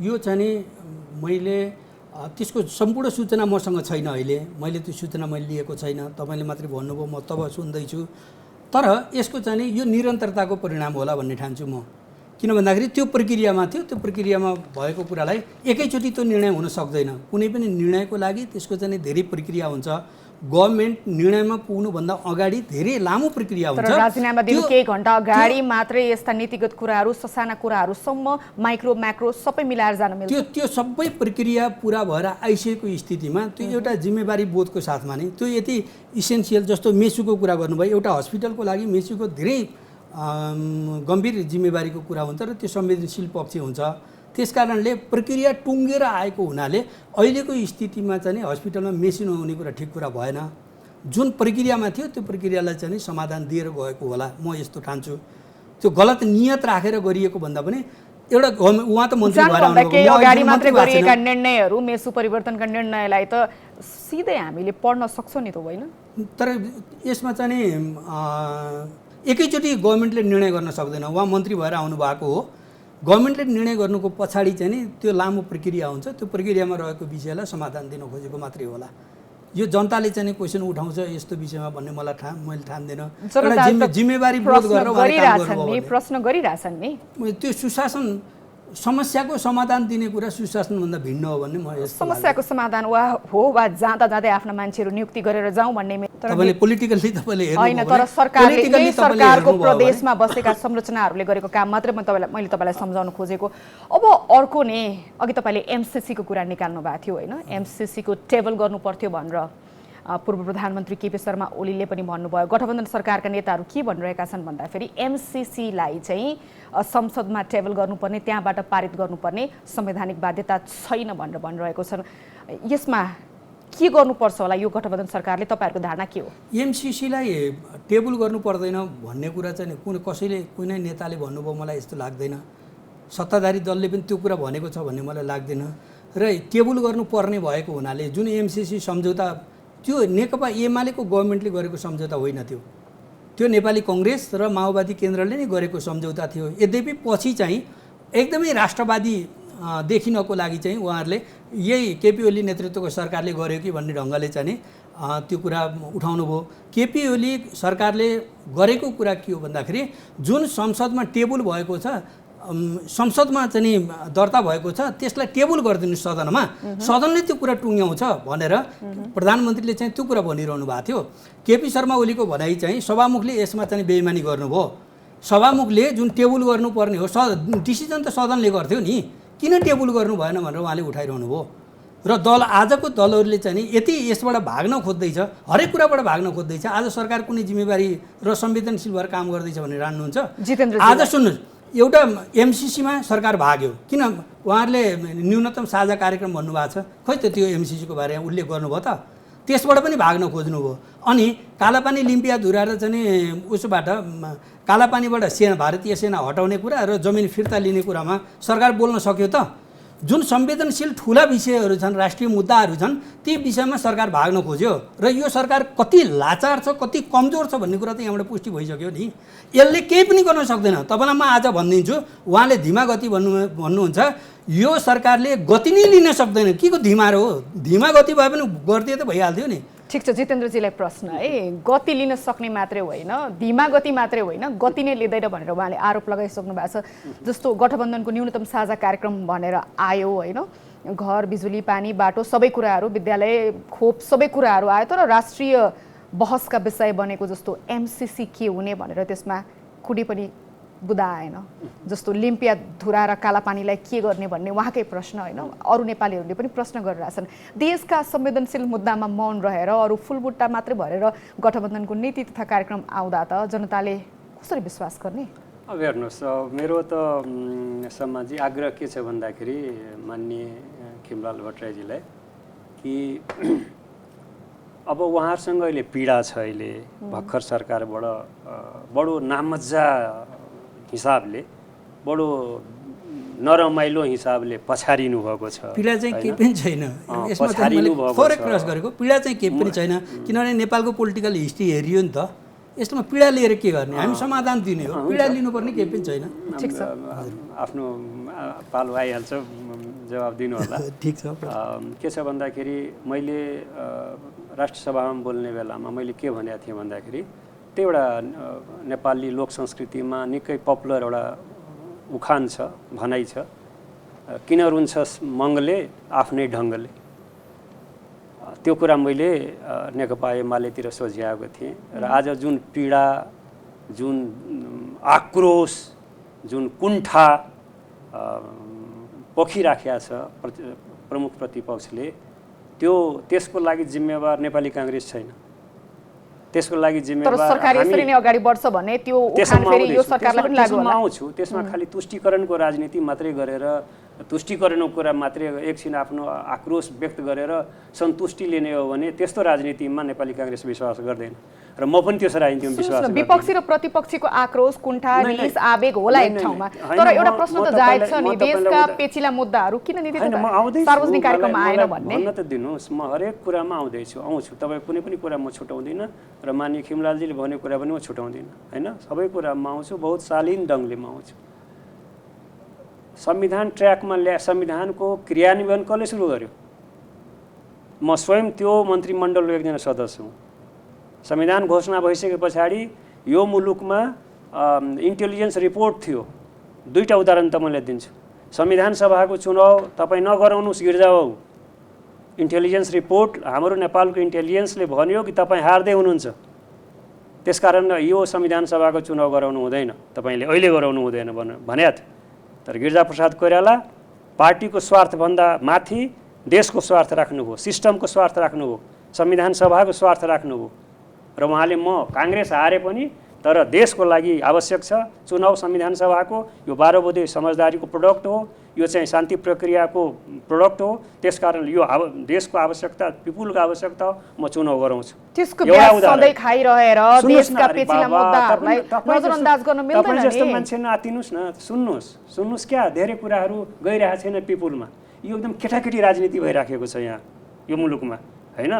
यो चाहिँ नि मैले त्यसको सम्पूर्ण सूचना मसँग छैन अहिले, मैले त्यो सूचना मैले लिएको छैन, तपाईँले मात्रै भन्नुभयो, म तब सुन्दैछु। तर यसको चाहिँ नि यो निरन्तरताको परिणाम होला भन्ने ठान्छु म। किन भन्दाखेरि त्यो प्रक्रियामा थियो, त्यो प्रक्रियामा भएको कुरालाई एकैचोटि त्यो निर्णय हुन सक्दैन। कुनै पनि निर्णयको लागि त्यसको चाहिँ नि धेरै प्रक्रिया हुन्छ। गभर्नमेन्ट निर्णयमा पुग्नुभन्दा अगाडि धेरै लामो प्रक्रिया हुन्छ। तर राजीनामा दिनु केही घण्टा अगाडि मात्रै यस्ता नीतिगत कुराहरू, ससाना कुराहरूसम्म माइक्रो म्याक्रो सबै मिलाएर जान मिल्छ। त्यो सबै प्रक्रिया पुरा भएर आइसकेको स्थितिमा त्यो एउटा जिम्मेवारी बोधको साथमा नै त्यो यति इसेन्सियल, जस्तो मेसुको कुरा गर्नुभयो, एउटा हस्पिटलको लागि मेसुको धेरै गम्भीर जिम्मेवारीको कुरा हुन्छ र त्यो संवेदनशील पक्ष हुन्छ। त्यस कारणले प्रक्रिया टुङ्गेर आएको हुनाले अहिलेको स्थितिमा चाहिँ हस्पिटलमा मेसिन नहुने कुरा ठिक कुरा भएन। जुन प्रक्रियामा थियो त्यो प्रक्रियालाई चाहिँ समाधान दिएर गएको होला, म यस्तो ठान्छु। त्यो गलत नियत राखेर गरिएको भन्दा पनि एउटा उहाँ त मन्त्री भएर केही अगाडि मात्रै गरिएका निर्णयहरू, मेसु परिवर्तनका निर्णयलाई त सिधै हामीले पढ्न सक्छौँ नि त, होइन? तर यसमा चाहिँ एकैचोटि गभर्नमेन्टले निर्णय गर्न सक्दैन। उहाँ मन्त्री भएर आउनु भएको हो, गभर्नमेन्टले निर्णय गर्नुको पछाडि चाहिँ नि त्यो लामो प्रक्रिया हुन्छ। त्यो प्रक्रियामा रहेको विषयलाई समाधान दिन खोजेको मात्रै होला। यो जनताले चाहिँ क्वेसन उठाउँछ यस्तो विषयमा भन्ने मैले ठान्दैन। जिम्मेवारी बोध गरेर प्रश्न गरिरहेछन् नि। त्यो सुशासन समस्याको समाधान दिने कुरा सुशासनभन्दा भिन्न हो भन्ने म यस्तो समस्याको समाधान हो वा जाँदा जाँदै आफ्ना मान्छेहरू नियुक्ति गरेर जाउँ भन्ने तपाईँले पोलिटिकली तपाईँले होइन, तर सरकारले सरकारको प्रदेशमा बसेका संरचनाहरूले गरेको काम मात्रै मैले तपाईँलाई सम्झाउन खोजेको। अब अर्को नै अघि तपाईँले एमसिसीको कुरा निकाल्नु भएको थियो, होइन? एमसिसीको टेबल गर्नु पर्थ्यो भनेर पूर्व प्रधानमन्त्री केपी शर्मा ओलीले पनि भन्नुभयो। गठबन्धन सरकारका नेताहरू के भनिरहेका छन् भन्दाखेरि एमसिसीलाई चाहिँ संसदमा टेबल गर्नुपर्ने, त्यहाँबाट पारित गर्नुपर्ने संवैधानिक बाध्यता छैन भनेर भनिरहेको छन्। यसमा के गर्नुपर्छ होला यो गठबन्धन सरकारले? तपाईँहरूको धारणा के हो? एमसिसीलाई टेबल गर्नु पर्दैन भन्ने कुरा चाहिँ कसैले कुनै नेताले भन्नुभयो मलाई यस्तो लाग्दैन। सत्ताधारी दलले पनि त्यो कुरा भनेको छ भन्ने मलाई लाग्दैन। र टेबल गर्नुपर्ने भएको हुनाले जुन एमसिसी सम्झौता त्यो नेकपा एमालेको गभर्नमेन्टले गरेको सम्झौता होइन, त्यो नेपाली कङ्ग्रेस र माओवादी केन्द्रले नै गरेको सम्झौता थियो। यद्यपि पछि चाहिँ एकदमै राष्ट्रवादी देखिनको लागि चाहिँ उहाँहरूले यही केपी ओली नेतृत्वको सरकारले गर्यो कि भन्ने ढङ्गले चाहिँ त्यो कुरा उठाउनु भयो। केपी ओली सरकारले गरेको कुरा के हो भन्दाखेरि जुन संसदमा टेबल भएको छ, संसदमा चाहिँ दर्ता भएको छ, त्यसलाई टेबल गरिदिनु सदनमा, सदनले त्यो कुरा टुङ्ग्याउँछ भनेर प्रधानमन्त्रीले चाहिँ त्यो कुरा भनिरहनु भएको थियो। केपी शर्मा ओलीको भनाइ चाहिँ सभामुखले यसमा चाहिँ बेइमानी गर्नुभयो। सभामुखले जुन टेबल गर्नुपर्ने हो, डिसिजन त सदनले गर्थ्यो नि, किन टेबल गर्नु भएन भनेर उहाँले उठाइरहनु भयो। र आजको दलहरूले चाहिँ यति यसबाट भाग्न खोज्दैछ, हरेक कुराबाट भाग्न खोज्दैछ। आज सरकार कुनै जिम्मेवारी र संवेदनशील भएर काम गर्दैछ भनेर रान्नुहुन्छ? आज सुन्नुहोस्, एउटा एमसिसीमा सरकार भाग्यो, किन? उहाँहरूले न्यूनतम साझा कार्यक्रम भन्नुभएको छ, खोइ त त्यो एमसिसीको बारेमा उल्लेख गर्नुभयो त? त्यसबाट पनि भाग्न खोज्नुभयो। अनि कालापानी लिम्पिया धुराएर चाहिँ उसबाट कालापानीबाट भारतीय सेना हटाउने कुरा र जमिन फिर्ता लिने कुरामा सरकार बोल्न सक्यो त? जुन संवेदनशील ठुला विषयहरू छन्, राष्ट्रिय मुद्दाहरू छन्, ती विषयमा सरकार भाग्न खोज्यो। र यो सरकार कति लाचार छ, कति कमजोर छ भन्ने कुरा त यहाँबाट पुष्टि भइसक्यो नि। यसले केही पनि गर्न सक्दैन। तपाईँलाई म आज भनिदिन्छु, उहाँले धीमा गति भन्नुहुन्छ, यो सरकारले गति नै लिन सक्दैन। के को धीमा हो? धीमा गति भए पनि गरिदिए त भइहाल्थ्यो नि। ठिक छ, जितेन्द्रजीलाई प्रश्न है, गति लिन सक्ने मात्रै होइन, धीमा गति मात्रै होइन, गति नै लिँदैन भनेर उहाँले आरोप लगाइसक्नु भएको छ। जस्तो गठबन्धनको न्यूनतम साझा कार्यक्रम भनेर आयो, होइन? घर बिजुली पानी बाटो सबै कुराहरू विद्यालय खोप सबै कुराहरू आयो तर राष्ट्रिय बहसका विषय बनेको जस्तो एमसीसी के हुने भनेर त्यसमा कुनै पनि बुदा आएन जस्तो लिम्पिया धुरा र कालापानीलाई के गर्ने भन्ने उहाँकै प्रश्न होइन अरू नेपालीहरूले पनि प्रश्न गरिरहेछन् देशका संवेदनशील मुद्दामा मौन रहेर अरू फुलबुट्टा मात्रै भरेर गठबन्धनको नीति तथा कार्यक्रम आउँदा त जनताले कसरी विश्वास गर्ने अब हेर्नुहोस् मेरो त सम्माजी आग्रह के छ भन्दाखेरि माननीय खिमलाल भट्टराईजीलाई कि अब उहाँहरूसँग अहिले पीडा छ अहिले भर्खर सरकारबाट बडो नामजा हिसाबले बडो नरमाइलो हिसाबले पछारिनु भएको छ पीडा चाहिँ केही पनि छैन यसमा थोरै क्रस गरेको पीडा चाहिँ केही पनि छैन किनभने नेपालको पोलिटिकल हिस्ट्री हेरियो नि त यस्तोमा पीडा लिएर के गर्ने हामी समाधान दिने हो पीडा लिनुपर्ने केही पनि छैन ठिक छ आफ्नो पालो आइहाल्छ जवाब दिनु होला ठिक छ के छ भन्दाखेरि मैले राष्ट्रसभामा बोल्ने बेलामा मैले के भनेको थिएँ भन्दाखेरि त्यो एउटा नेपाली लोक संस्कृतिमा निकै पपुलर एउटा उखान छ भनाइ छ किन रुन्छस् मङ्गले आफ्नै ढङ्गले त्यो कुरा मैले नेकपा एमालेतिर सोझ्याएको थिएँ र आज जुन पीडा जुन आक्रोश जुन कुण्ठा पोखिराखेको छ प्रमुख प्रतिपक्षले त्यसको लागि जिम्मेवार नेपाली काङ्ग्रेस छैन त्यसको लागि जिम्मेवार तर सरकार यसरी नै अगाडि बढ्छ भने त्यो उखान फेरि यो सरकारलाई पनि लागू होला आउँछु त्यसमा खालि तुष्टिकरणको राजनीति मात्रै गरेर तुष्टिकरणको कुरा मात्रै एकछिन आफ्नो आक्रोश व्यक्त गरेर सन्तुष्टि लिने हो भने त्यस्तो राजनीतिमा नेपाली काङ्ग्रेस विश्वास गर्दैन र म पनि त्यस राजनीतिमा विश्वास गर्दिनँ विपक्षी र प्रतिपक्षीको आक्रोश कुण्ठा रिस आवेग होला एक ठाउँमा तर एउटा प्रश्न त जायज छ नि देशका पेचिला मुद्दाहरू किन नीति सार्वजनिक कार्यक्रममा आएन भन्ने भन्न त दिनुहोस् म हरेक कुरामा आउँछु तपाईँ कुनै पनि कुरा म छुटाउँदिनँ र माननीय खिमलालजीले भनेको कुरा पनि म छुटाउँदिनँ होइन सबै कुरामा आउँछु बहुत शालीन ढङ्गले म आउँछु संविधान ट्र्याकमा संविधानको क्रियान्वयन कसले सुरु गर्यो म स्वयं त्यो मन्त्रीमण्डलको एकजना सदस्य हुँ संविधान घोषणा भइसके पछाडि यो मुलुकमा इन्टेलिजेन्स रिपोर्ट थियो दुईटा उदाहरण त मैले दिन्छु संविधान सभाको चुनाव तपाईँ नगराउनुहोस् गिर्जाबाबु इन्टेलिजेन्स रिपोर्ट हाम्रो नेपालको इन्टेलिजेन्सले भन्यो कि तपाईँ हार्दै हुनुहुन्छ त्यसकारण यो संविधान सभाको चुनाव गराउनु हुँदैन तपाईँले अहिले गराउनु हुँदैन भनेको थियो तर गिरिजाप्रसाद कोइराला पार्टीको स्वार्थभन्दा माथि देशको स्वार्थ राख्नुभयो सिस्टमको स्वार्थ राख्नुभयो संविधान सभाको स्वार्थ राख्नुभयो र उहाँले म काङ्ग्रेस हारे पनि तर देशको लागि आवश्यक छ चुनाव संविधान सभाको यो 12 बुँदे समझदारीको प्रोडक्ट हो यो चाहिँ शान्ति प्रक्रियाको प्रोडक्ट हो त्यसकारण यो देशको आवश्यकता पिपुलको आवश्यकता हो म चुनाव गराउँछु त्यसको ब्याज सधैँ खाइरहेर देशका पेचिला मुद्दाहरूलाई नजरअन्दाज गर्न मिल्दैन तपाईँ जस्तो मान्छे नआतिनुस् न सुन्नुस् क्या धेरै कुराहरू गइरहेको छैन पिपुलमा यो एकदम केटाकेटी राजनीति भइराखेको छ यहाँ यो मुलुकमा हैन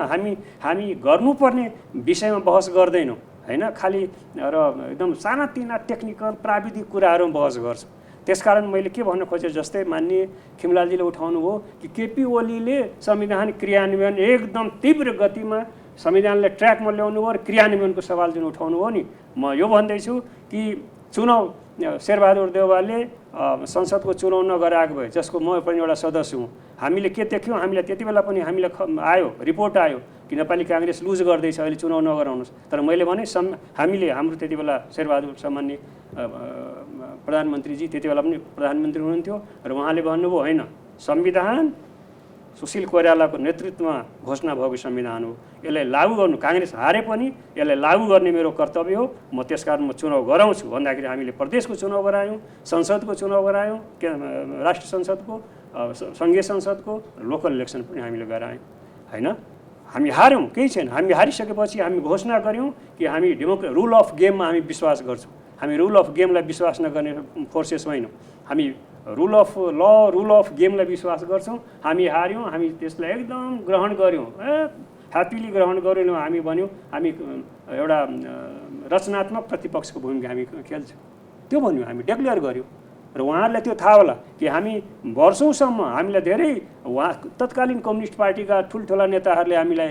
हामी गर्नुपर्ने विषयमा बहस गर्दैनौँ हैन खालि र एकदम सानातिना टेक्निकल प्राविधिक कुराहरूमा बहस गर्छौँ त्यसकारण मैले के भन्न खोजेँ जस्तै माननीय खिमलालजीले उठाउनु हो कि केपी ओलीले संविधान क्रियान्वयन एकदम तीव्र गतिमा संविधानले ट्र्याकमा ल्याउनु हो र क्रियान्वयनको सवाल जुन उठाउनु हो नि म यो भन्दैछु कि चुनाव शेरबहादुर देउवाले संसदको चुनाव नगराएको भए जसको म पनि एउटा सदस्य हुँ हामीले के देख्यौँ हामीलाई त्यति बेला पनि हामीलाई आयो रिपोर्ट आयो कि नेपाली काङ्ग्रेस लुज गर्दैछ अहिले चुनाव नगराउनुहोस् तर मैले भने हाम्रो त्यति बेला शेरबहादुर सामान्य प्रधानमन्त्रीजी त्यति बेला पनि प्रधानमन्त्री हुनुहुन्थ्यो र उहाँले भन्नुभयो होइन संविधान सुशील कोइरालाको नेतृत्वमा घोषणा भएको संविधान हो यसलाई लागू गर्नु काङ्ग्रेस हारे पनि यसलाई लागू गर्ने मेरो कर्तव्य हो म त्यसकारण म चुनाव गराउँछु भन्दाखेरि हामीले प्रदेशको चुनाव गरायौँ संसदको चुनाव गरायौँ राष्ट्रिय संसदको सङ्घीय संसदको लोकल इलेक्सन पनि हामीले गरायौँ होइन हामी हार्यौँ केही छैन हामी हारिसकेपछि हामी घोषणा गऱ्यौँ कि हामी रुल अफ गेममा हामी विश्वास गर्छौँ हामी रुल अफ गेमलाई विश्वास नगर्ने फोर्सेस होइनौँ हामी रुल अफ गेमलाई विश्वास गर्छौँ हामी हार्यौँ हामी त्यसलाई एकदम ग्रहण गऱ्यौँ ह्याप्पिली ग्रहण गऱ्यौँ हामी भन्यौँ हामी एउटा रचनात्मक प्रतिपक्षको भूमिका हामी खेल्छौँ त्यो भन्यौँ हामी डेक्लेयर गऱ्यौँ र उहाँहरूलाई त्यो थाहा होला कि हामी वर्षौँसम्म हामीलाई धेरै उहाँ तत्कालीन कम्युनिस्ट पार्टीका ठुल्ठुला नेताहरूले हामीलाई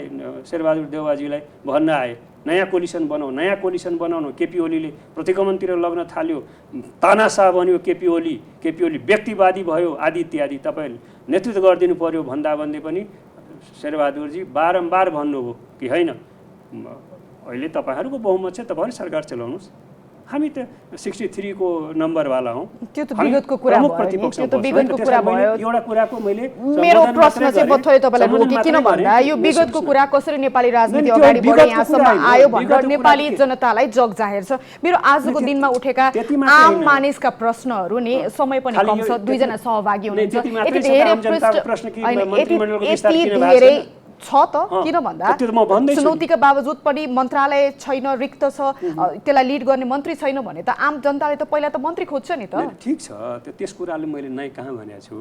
शेरबहादुर देउवाजीलाई भन्न आए नयाँ कोलिसन बनाउनु केपी ओलीले प्रतिगमनतिर लग्न थाल्यो तानाशाह बन्यो केपी ओली व्यक्तिवादी भयो आदि इत्यादि तपाईँले नेतृत्व गरिदिनु पर्यो भन्दा पनि शेरबहादुरजी बारम्बार भन्नुभयो कि होइन अहिले तपाईँहरूको बहुमत छ तपाईँहरू सरकार चलाउनुहोस् हामी त 63 को नम्बरवाला हौँ त्यो त विगतको कुरा भयो त्यो त विगतको कुरा भयो एउटा कुराको मैले मेरो प्रश्न चाहिँ बथ्यो तपाईलाई रोके किन भन्दा यो विगतको कुरा कसरी नेपाली राजनीति अगाडि बढ्यो यहाँसम्म आयो भनेर नेपाली जनतालाई जग जाहेर छ मेरो आजको दिनमा उठेका आम मानिसका प्रश्नहरू नि समय पनि कम छ दुई जना सहभागी हुनुहुन्छ यति धेरै छ त किन भन्दा चुनौतीका बावजुद पनि मन्त्रालय छैन रिक्त छ त्यसलाई लिड गर्ने मन्त्री छैन भने त आम जनताले त पहिला त मन्त्री खोज्छ नि त ठिक छ त्यस कुराले मैले नै कहाँ भनेको छु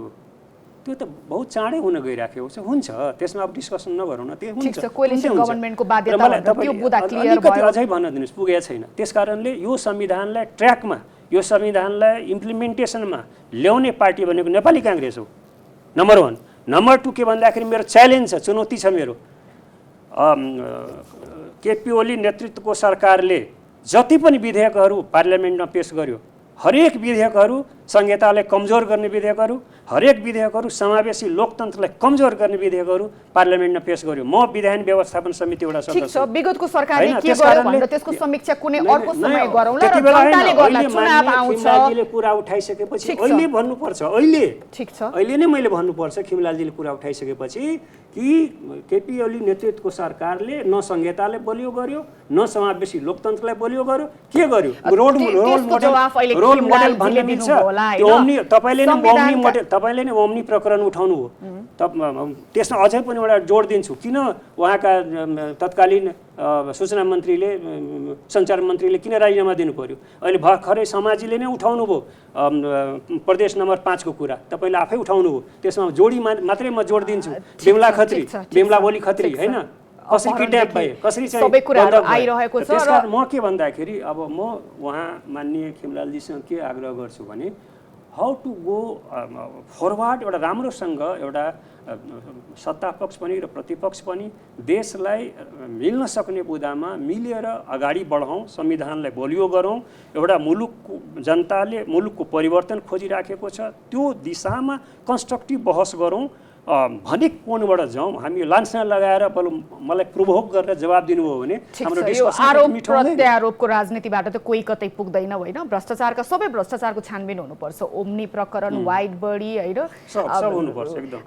त्यो त बहुत चाँडै हुन गइराखेको छ हुन्छ त्यसमा अब डिस्कसन नगरौँ न त्यो हुन्छ ठीक छ कोलिसन गभर्नमेन्टको बाध्यता त्यो बुदा क्लियर भयो अझै भन्न दिनुस् पुगेको छैन त्यसकारणले यो संविधानलाई ट्र्याकमा यो संविधानलाई इम्प्लिमेन्टेसनमा ल्याउने पार्टी भनेको नेपाली काङ्ग्रेस हो नम्बर 1 नम्बर 2 के भन्दाखेरि मेरो च्यालेन्ज छ चुनौती छ मेरो केपी ओली नेतृत्वको सरकारले जति पनि विधेयकहरू पार्लियामेन्टमा पेश गर्यो हरेक विधेयकहरू संहितालाई कमजोर गर्ने विधेयकहरू हरेक विधेयकहरू समावेशी लोकतन्त्रलाई कमजोर गर्ने विधेयकहरू पार्लियामेन्टमा पेश गर्यो म विधान व्यवस्थापन समिति एउटा सदस्य ठीक छ विगतको सरकारले के गर्यो भनेर त्यसको समीक्षा कुनै अर्को समय गरौँला र जनताले गर्ला चुनाव आउँछ खिमलालजीले कुरा उठाइसकेपछि अहिले भन्नुपर्छ अहिले ठीक छ अहिले नै मैले भन्नुपर्छ खिमलालजीले कुरा उठाइसकेपछि कि केपी ओली नेतृत्वको सरकारले न संहितालाई बलियो गर्यो न समावेशी लोकतन्त्रलाई बलियो गर्यो के गर्यो रोल मोडल भन्ने दिन्छ तपाईले नै ओम्नी प्रकरण उठाउनु हो त्यसमा अझै पनि एउटा जोड दिन्छु किन उहाँका तत्कालीन सूचना मन्त्रीले सञ्चार मन्त्रीले किन राजीनामा दिनु पर्यो अहिले भर्खरै समाजीले नै उठाउनु भयो प्रदेश नम्बर 5 को कुरा तपाईले आफै उठाउनु हो त्यसमा जोडी मात्रै म जोड दिन्छु बिमला ओली खत्री हैन कसरी किडन्याप भए कसरी चाहिँ सबै कुराहरु आइरहेको छ त्यसकारण म के भन्दाखेरि अब म उहाँ माननीय खिमलालजीसँग के आग्रह गर्छु भने हाउ टु गो फरवर्ड एउटा राम्रोसँग एउटा सत्ता पक्ष पनि र प्रतिपक्ष पनि देशलाई मिल्न सक्ने बुदामा मिलेर अगाडि बढाउँ संविधानलाई बलियो गरौँ एउटा मुलुकको जनताले मुलुकको परिवर्तन खोजिराखेको छ त्यो दिशामा कन्स्ट्रक्टिभ बहस गरौँ भने कोनबाट जाउँ हामी लान्छना लगाएर बरु मलाई प्रोभोक गरेर जवाब दिनुभयो भने हाम्रो डिस्कसन आरोप प्रत्यारोपको राजनीतिबाट त कोही कतै पुग्दैन होइन भ्रष्टाचारका सबै भ्रष्टाचारको छानबिन हुनुपर्छ ओम्नी प्रकरण वाइट बडी होइन सब हुनुपर्छ एकदम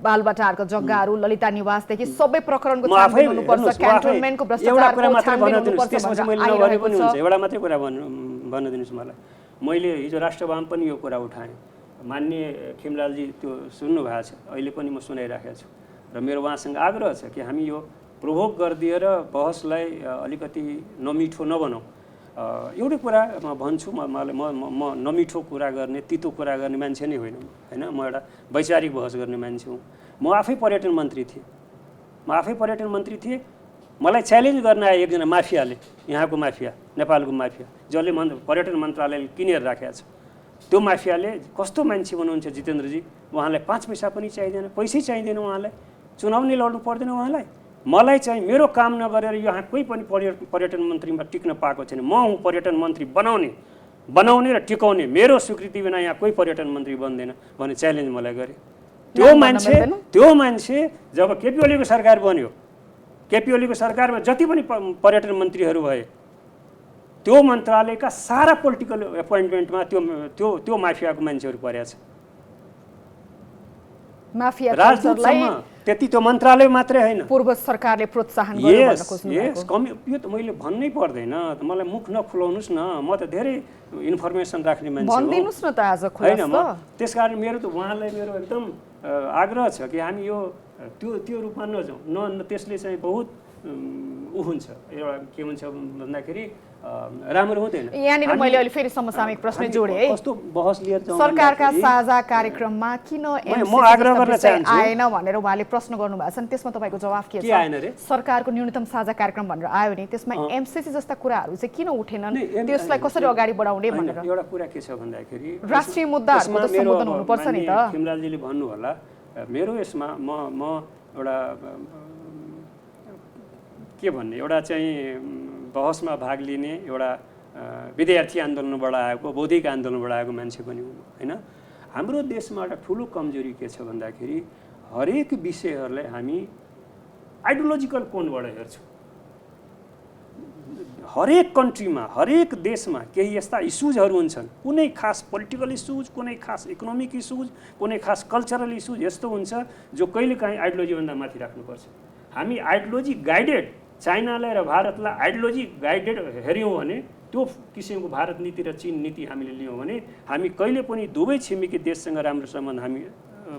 बालबाटारको जग्गाहरू ललिता निवासदेखि सबै प्रकरणको छानबिन हुनुपर्छ क्यान्टोनमेन्टको भ्रष्टाचारको छानबिन हुनुपर्छ एउटा मात्रै कुरा भन्न दिनुस् मलाई मैले हिजो राष्ट्रवाम पनि यो कुरा उठाएँ माननीय खिमलालजी त्यो सुन्नु भएको छ अहिले पनि म सुनाइराखेको छु र मेरो उहाँसँग आग्रह छ कि हामी यो प्रोभोक गरिदिएर बहसलाई अलिकति नमिठो नबनाउँ एउटै कुरा म भन्छु म नमिठो कुरा गर्ने तितो कुरा गर्ने मान्छे नै होइन म एउटा वैचारिक बहस गर्ने मान्छे हुँ म आफै पर्यटन मन्त्री थिएँ मलाई च्यालेन्ज गर्न आए एकजना माफियाले यहाँको माफिया नेपालको माफिया जसले पर्यटन मन्त्रालयले किनेर राखेको छ त्यो माफियाले कस्तो मान्छे हुनुहुन्छ जितेन्द्रजी उहाँलाई 5 पैसा पनि चाहिँदैन पैसै चाहिँदैन उहाँलाई चुनाव नै लड्नु पर्दैन उहाँलाई मलाई चाहिँ मेरो काम नगरेर यहाँ कोही पनि पर्यटन मन्त्रीमा टिक्न पाएको छैन म हुँ पर्यटन मन्त्री बनाउने र टिकाउने मेरो स्वीकृति बिना यहाँ कोही पर्यटन मन्त्री बन्दैन भन्ने च्यालेन्ज मलाई गरे त्यो मान्छे जब केपी ओलीको सरकार बन्यो केपी ओलीको सरकारमा जति पनि पर्यटन मन्त्रीहरू भए त्यो मन्त्रालयका सारा पोलिटिकल एपोइन्टमेन्टमा त्यो माफियाको मान्छेहरू परेको छ माफिया राजदूतसम्म त्यति त्यो मन्त्रालय मात्रै होइन पूर्व सरकारले प्रोत्साहन गर्यो भन्न खोज्नु यो त मैले भन्नै पर्दैन मलाई मुख नखुलाउनुस् न म त धेरै इन्फर्मेसन राख्ने मान्छे हो भनिदिनुस् न त आज खुलास त त्यसकारण मेरो त उहाँलाई मेरो एकदम आग्रह छ कि हामी यो त्यो रूपमा नजाउँ न त्यसले चाहिँ बहुत हुन्छ एउटा के हुन्छ भन्दाखेरि राम्रो हुँदैन। यहाँनिर मैले अहिले फेरि समसामयिक प्रश्न जोडेँ है। कस्तो बहस लिएर जाउँ सरकारका साझा कार्यक्रममा किन म आग्रह गर्न चाहन्छु आएन भनेर उहाँले प्रश्न गर्नुभएको छ नि, त्यसमा तपाईँको जवाफ के छ? आएन रे? सरकारको न्यूनतम साझा कार्यक्रम भनेर आयो नि, त्यसमा एमसीसी जस्ता कुराहरू चाहिँ किन उठेनन्, त्यसलाई कसरी अगाडि बढाउने भनेर? एउटा कुरा के छ भन्दाखेरि राष्ट्रिय मुद्दाहरूको त सम्बोधन हुनुपर्छ नि त। खिमलालजीले भन्नु होला, मेरो यसमा म एउटा के भन्ने, एउटा चाहिँ बहसमा भाग लिने एउटा विद्यार्थी आन्दोलनबाट आएको, बौद्धिक आन्दोलनबाट आएको मान्छे पनि हुनु होइन। हाम्रो देशमा एउटा ठुलो कमजोरी के छ भन्दाखेरि हरेक विषयहरूलाई हामी आइडियोलोजिकल कोणबाट हेर्छौँ। हरेक कन्ट्रीमा, हरेक देशमा केही यस्ता इस्युजहरू हुन्छन्, कुनै खास पोलिटिकल इस्युज, कुनै खास इकोनोमिक इस्युज, कुनै खास कल्चरल इस्युज यस्तो हुन्छ जो कहिलेकाहीँ आइडियोलोजीभन्दा माथि राख्नुपर्छ। हामी आइडियोलोजी गाइडेड, चाइनालाई र भारतलाई आइडियोलोजी गाइडेड हेऱ्यौँ भने, त्यो किसिमको भारत नीति र चीन नीति हामीले लियौँ भने हामी कहिले पनि दुवै छिमेकी देशसँग राम्रो सम्बन्ध हामी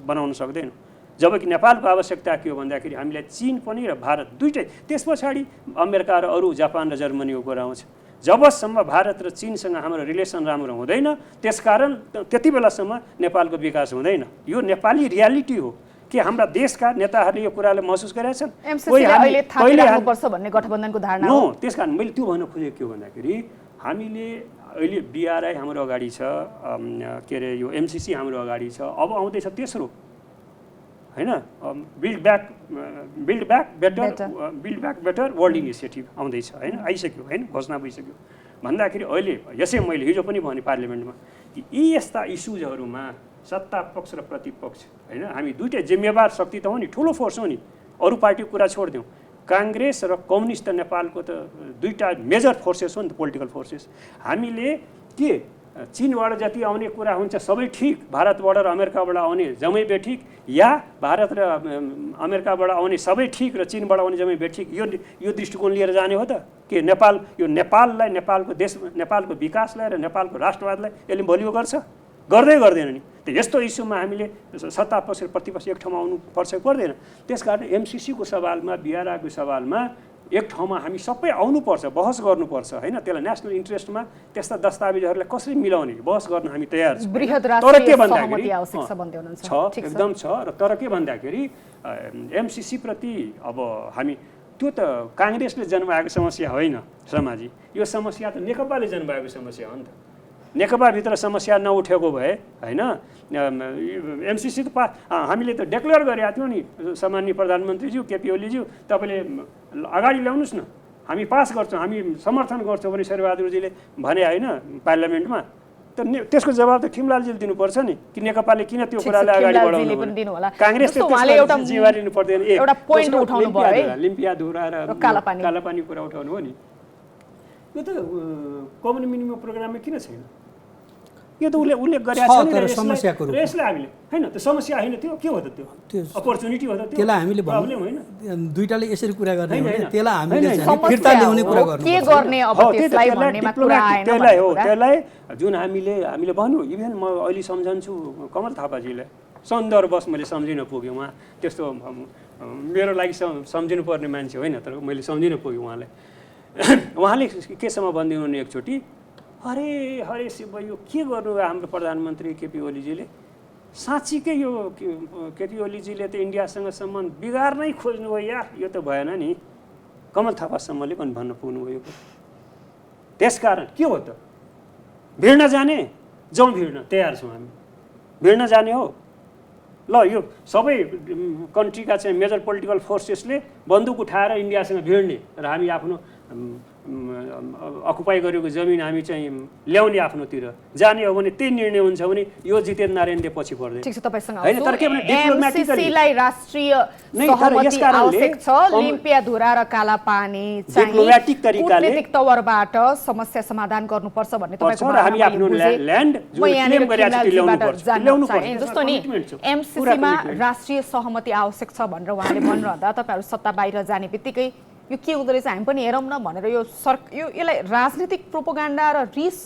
बनाउन सक्दैनौँ। जबकि नेपालको आवश्यकता के हो भन्दाखेरि हामीलाई चीन पनि र भारत दुइटै, त्यस पछाडि अमेरिका र अरू जापान र जर्मनीको कुरा आउँछ। जबसम्म भारत र चीनसँग हाम्रो रिलेसन राम्रो हुँदैन, त्यसकारण त्यति बेलासम्म नेपालको विकास हुँदैन। यो नेपाली रियालिटी हो कि हाम्रा देशका नेताहरूले यो कुरालाई महसुस गरेका छन्। अहिले थापिराख्नुपर्छ भन्ने गठबन्धनको धारणा हो। त्यस कारण मैले त्यो भन्न खोजेको के हो भन्दाखेरि हामीले अहिले BRI हाम्रो अगाडि छ, के अरे यो MCC हाम्रो अगाडि छ, अब आउँदैछ तेस्रो होइन, build back better world initiative आउँदैछ होइन, आइसक्यो होइन, घोषणा भइसक्यो। भन्दाखेरि अहिले यसै मैले हिजो पनि भने पार्लियामेन्टमा कि यी यस्ता इस्युजहरूमा सत्ता पक्ष र प्रतिपक्ष होइन, हामी दुइटै जिम्मेवार शक्ति त हो नि, ठुलो फोर्स हो नि। अरू पार्टीको कुरा छोडिदिउँ, काङ्ग्रेस र कम्युनिस्ट त नेपालको त दुईवटा मेजर फोर्सेस हो नि त, पोलिटिकल फोर्सेस। हामीले के चीनबाट जति आउने कुरा हुन्छ सबै ठिक, भारतबाट र अमेरिकाबाट आउने जम्मै बेठिक, या भारत र अमेरिकाबाट आउने सबै ठिक र चीनबाट आउने जम्मै बेठिक, यो दृष्टिकोण लिएर जाने हो त के नेपाल, यो नेपाललाई, नेपालको देश, नेपालको विकासलाई र नेपालको राष्ट्रवादलाई यसले बलियो गर्छ? गर्दैन नि। त यस्तो इस्युमा हामीले सत्ता पक्ष र प्रतिपक्ष एक ठाउँमा आउनुपर्छ पर्दैन। त्यसकारण MCCको सवालमा, BRI को सवालमा एक ठाउँमा हामी सबै आउनुपर्छ, बहस गर्नुपर्छ होइन। त्यसलाई नेसनल इन्ट्रेस्टमा त्यस्ता दस्तावेजहरूलाई कसरी मिलाउने बहस गर्न हामी तयार छौँ। तर के भन्दाखेरि छ एकदम छ। र तर के भन्दाखेरि MCC प्रति अब हामी, त्यो त काङ्ग्रेसले जन्माएको समस्या होइन समाजी, यो समस्या त नेकपाले जन्माएको समस्या हो नि त। नेकपाभित्र समस्या नउठेको भए होइन, MCC त हामीले त डेक्लेयर गरेका थियौँ नि, सामान्य प्रधानमन्त्रीज्यू केपी ओलीज्यू, तपाईँले अगाडि ल्याउनुहोस् न, हामी पास गर्छौँ, हामी समर्थन गर्छौँ भने शेरबहादुरजीले भने होइन पार्लियामेन्टमा। त त्यसको जवाब त खिमलालजीले दिनुपर्छ नि, कि नेकपाले किन त्यो कुरालाई अगाडि बढाउनु, काङ्ग्रेसले जिम्मेवारी लिनु पर्दैन। लिम्पियाधुरा र कालापानी कुरा उठाउनु हो नि, यो त कमन मिनिमम प्रोग्राममा किन छैन? यो त उसले गरेको छ तर समस्याको रूपमा यसलाई हामीले होइन, त्यो समस्या होइन, त्यो के हो त, त्यो अपर्च्युनिटी हो त, त्यसलाई हामीले प्रब्लम होइन। दुईटाले यसरी कुरा गर्ने होइन, त्यसलाई हामीले फिर्ता ल्याउने कुरा गर्नु के गर्ने अब त्यसलाई भन्नेमा कुरा आएन। त्यसलाई जुन हामीले भन्यो, इभन म अहिले सम्झन्छु कमल थापाजीलाई, सन्दर्भवश मैले सम्झिन पुगेँ। उहाँ त्यस्तो मेरो लागि सम्झिनु पर्ने मान्छे होइन, तर मैले सम्झिन पुगेँ उहाँलाई। उहाँले केसम्म भनिदिनु नि एकचोटि, अरे शिव यो के गर्नु हाम्रो प्रधानमन्त्री केपी ओलीजीले, साँच्चीकै यो केपी ओलीजीले त इन्डियासँग सम्बन्ध बिगार्नै खोज्नुभयो यार, यो त भएन नि। कमल थापासम्मले पनि भन्न पुग्नुभयो। त्यसकारण के हो त, भिड्न जाने, जाउँ भिड्न तयार छौँ हामी, भिड्न जाने हो। ल यो सबै कन्ट्रीका चाहिँ मेजर पोलिटिकल फोर्सेसले बन्दुक उठाएर इन्डियासँग भिड्ने र हामी आफ्नो अकुपाई गरेको जमिन हामी चाहिँ ल्याउने आफ्नोतिर जाने हो भने त्यही निर्णय हुन्छ भने यो जितेन्द्र नारायणले पछि पर्दैन। ठीक छ, तपाईसँग हैन, तर के भने एमसीसीलाई राष्ट्रिय सहमति आवश्यक छ। लिम्पियाधुरा र कालापानी चाहिँ डिप्लोमेटिक तरिकाले कूटनीतिक तवरबाट समस्या समाधान गर्नुपर्छ भन्ने तपाईको हामी आफ्नो ल्यान्ड जुन क्लेम गरेका छौँ ल्याउनु पर्छ। जस्तो नि एमसीसीमा राष्ट्रिय सहमति आवश्यक छ भनेर उहाँले भनिरहँदा तपाईहरु सत्ता बाहिर जाने बित्तिकै यो के हुँदो रहेछ हामी पनि हेरौँ न भनेर यसलाई राजनीतिक प्रोपोगन्डा र रिस